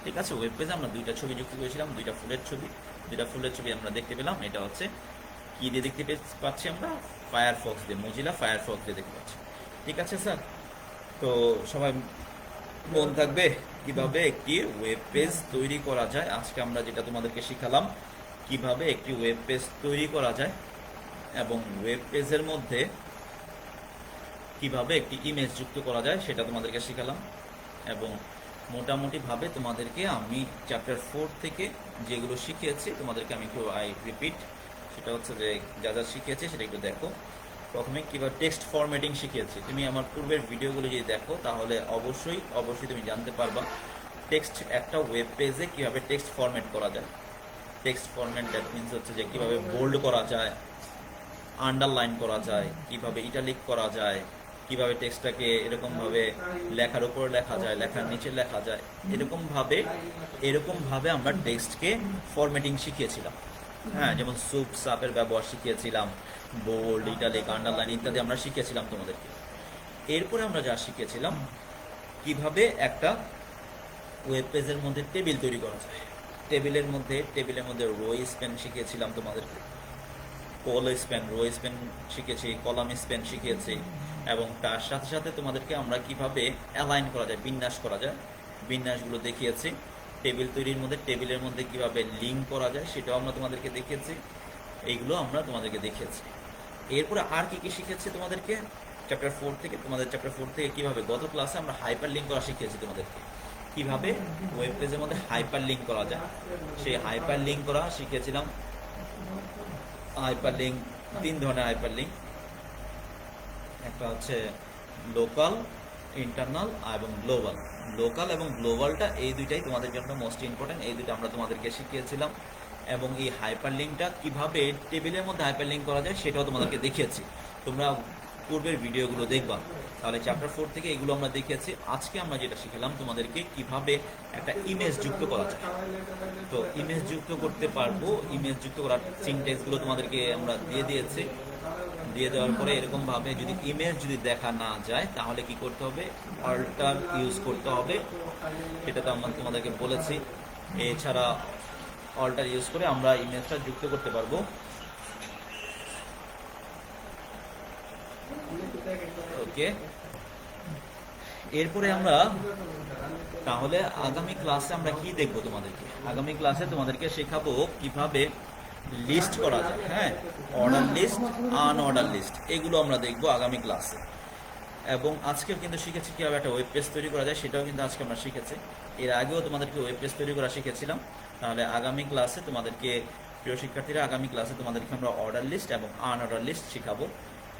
ঠিক আছে, ওয়েব পেজে আমরা দুইটা ছবি যুক্ত করেছিলাম, দুইটা ফুলের ছবি আমরা দেখতে পেলাম। এটা হচ্ছে কি দিয়ে দেখতে পাচ্ছি আমরা, ফায়ারফক্স দিয়ে, মজিলা ফায়ারফক্স দিয়ে দেখতে পাচ্ছি। ঠিক আছে স্যার, তো সবাই মন থাকবে কিভাবে একটি ওয়েব পেজ তৈরি করা যায়। আজকে আমরা যেটা তোমাদেরকে শিখালাম কিভাবে একটি ওয়েব পেজ তৈরি করা যায় এবং ওয়েব পেজের মধ্যে কিভাবে একটি ইমেজ যুক্ত করা যায় সেটা তোমাদেরকে শিখালাম। এবং মোটামুটিভাবে তোমাদেরকে আমি চ্যাপ্টার 4 থেকে যেগুলো শিখিয়েছি তোমাদেরকে আমি একটু রিপিট, সেটা হচ্ছে যে যা যা শিখিয়েছি সেটা একটু দেখো। প্রথমে কীভাবে টেক্সট ফরম্যাটিং শিখিয়েছি, তুমি আমার পূর্বের ভিডিওগুলো যদি দেখো তাহলে অবশ্যই তুমি জানতে পারবা টেক্সট একটা ওয়েব পেজে কীভাবে টেক্সট ফরম্যাট করা যায়। টেক্সট ফরম্যাট দ্যাট মিনস হচ্ছে যে কীভাবে বোল্ড করা যায়, আন্ডারলাইন করা যায়, কীভাবে ইটালিক করা যায়, কিভাবে টেক্সটটাকে এরকমভাবে লেখার উপরে লেখা যায়, লেখার নিচে লেখা যায়, এরকমভাবে আমরা টেক্সটকে ফরম্যাটিং শিখিয়েছিলাম। হ্যাঁ, যেমন সুপ সাপের ব্যবহার শিখিয়েছিলাম, বোল্ড, ইটালিক, আন্ডারলাইন ইত্যাদি আমরা শিখিয়েছিলাম তোমাদেরকে। এরপরে আমরা যা শিখেছিলাম কিভাবে একটা ওয়েব পেজের মধ্যে টেবিল তৈরি করা যায়। টেবিলের মধ্যে রো স্প্যান শিখিয়েছিলাম তোমাদেরকে, রো স্প্যান শিখেছি, কলাম স্প্যান শিখিয়েছি এবং তার সাথে সাথে তোমাদেরকে আমরা কিভাবে অ্যালাইন করা যায়, বিন্যাস করা যায়, বিন্যাসগুলো দেখিয়েছি। টেবিলের মধ্যে কিভাবে লিঙ্ক করা যায় সেটাও আমরা তোমাদেরকে দেখিয়েছি, এইগুলো আমরা তোমাদেরকে দেখিয়েছি। এরপরে আর কি কি শিখেছি তোমাদেরকে চ্যাপ্টার 4 থেকে, কিভাবে গত ক্লাসে আমরা হাইপার লিঙ্ক করা শিখিয়েছি তোমাদেরকে, কিভাবে ওয়েব পেজের মধ্যে হাইপার লিঙ্ক করা যায়, সেই হাইপার লিঙ্ক করা শিখিয়েছিলাম। হাইপার লিঙ্ক, 3 ধরনের হাইপার লিঙ্ক, একটা হচ্ছে লোকাল, ইন্টারনাল এবং গ্লোবাল। লোকাল এবং গ্লোবালটা এই দুইটাই তোমাদের জন্য মোস্ট ইম্পর্টেন্ট, এই দুইটা আমরা তোমাদেরকে শিখিয়েছিলাম। এবং এই হাইপার লিঙ্কটা কীভাবে টেবিলের মধ্যে হাইপার লিঙ্ক করা যায় সেটাও তোমাদেরকে দেখিয়েছি। তোমরা পূর্বের ভিডিওগুলো দেখবা, তাহলে চ্যাপ্টার 4 থেকে এগুলো আমরা দেখিয়েছি। আজকে আমরা যেটা শিখলাম তোমাদেরকে কিভাবে একটা ইমেজ যুক্ত করা যায়। তো ইমেজ যুক্ত করতে পারবো, ইমেজ যুক্ত করার সিনট্যাক্সগুলো তোমাদেরকে আমরা দিয়ে দেওয়ার পরে এরকমভাবে যদি ইমেজ দেখা না যায় তাহলে কি করতে হবে, অল্টার ইউজ করতে হবে, এটা তো আমরা তোমাদেরকে বলেছি। এছাড়া অল্টার ইউজ করে আমরা ইমেজটা যুক্ত করতে পারবো। ওকে, এরপরে আমরা তাহলে আগামী ক্লাসে আমরা কি দেখবো তোমাদেরকে, আগামী ক্লাসে তোমাদেরকে শেখাবো কিভাবে লিস্ট করা যায়, হ্যাঁ, অর্ডার লিস্ট, আনঅর্ডার লিস্ট, এগুলো আমরা দেখবো আগামী ক্লাসে। এবং আজকেও কিন্তু শিখেছি কীভাবে একটা ওয়েব পেজ তৈরি করা যায়, সেটাও কিন্তু আজকে আমরা শিখেছি। এর আগেও তোমাদেরকে ওয়েব পেজ তৈরি করা শিখেছিলাম। তাহলে আগামী ক্লাসে তোমাদেরকে, প্রিয় শিক্ষার্থীরা, আগামী ক্লাসে তোমাদেরকে আমরা অর্ডার লিস্ট এবং আনঅর্ডার লিস্ট শিখাবো।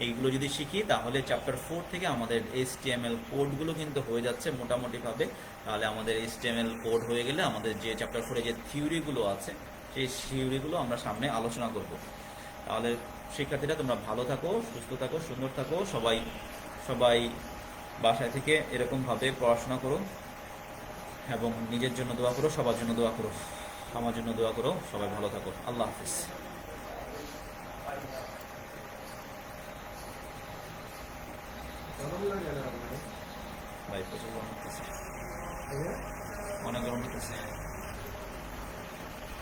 এইগুলো যদি শিখি তাহলে চ্যাপ্টার 4 থেকে আমাদের HTML কোডগুলো কিন্তু হয়ে যাচ্ছে মোটামুটিভাবে। তাহলে আমাদের HTML কোড হয়ে গেলে আমাদের যে চ্যাপ্টার 4-এ যে থিওরিগুলো আছে সেই থিওরিগুলো আমরা সামনে আলোচনা করব। তাহলে শিক্ষার্থীরা তোমরা ভালো থাকো, সুস্থ থাকো, সুন্দর থাকো, সবাই সবাই বাসায় থেকে এরকমভাবে পড়াশোনা করো এবং নিজের জন্য দোয়া করো, সবার জন্য দোয়া করো, আমার জন্য দোয়া করো। সবাই ভালো থাকো। আল্লাহ হাফিজ। ভাই প্রচুর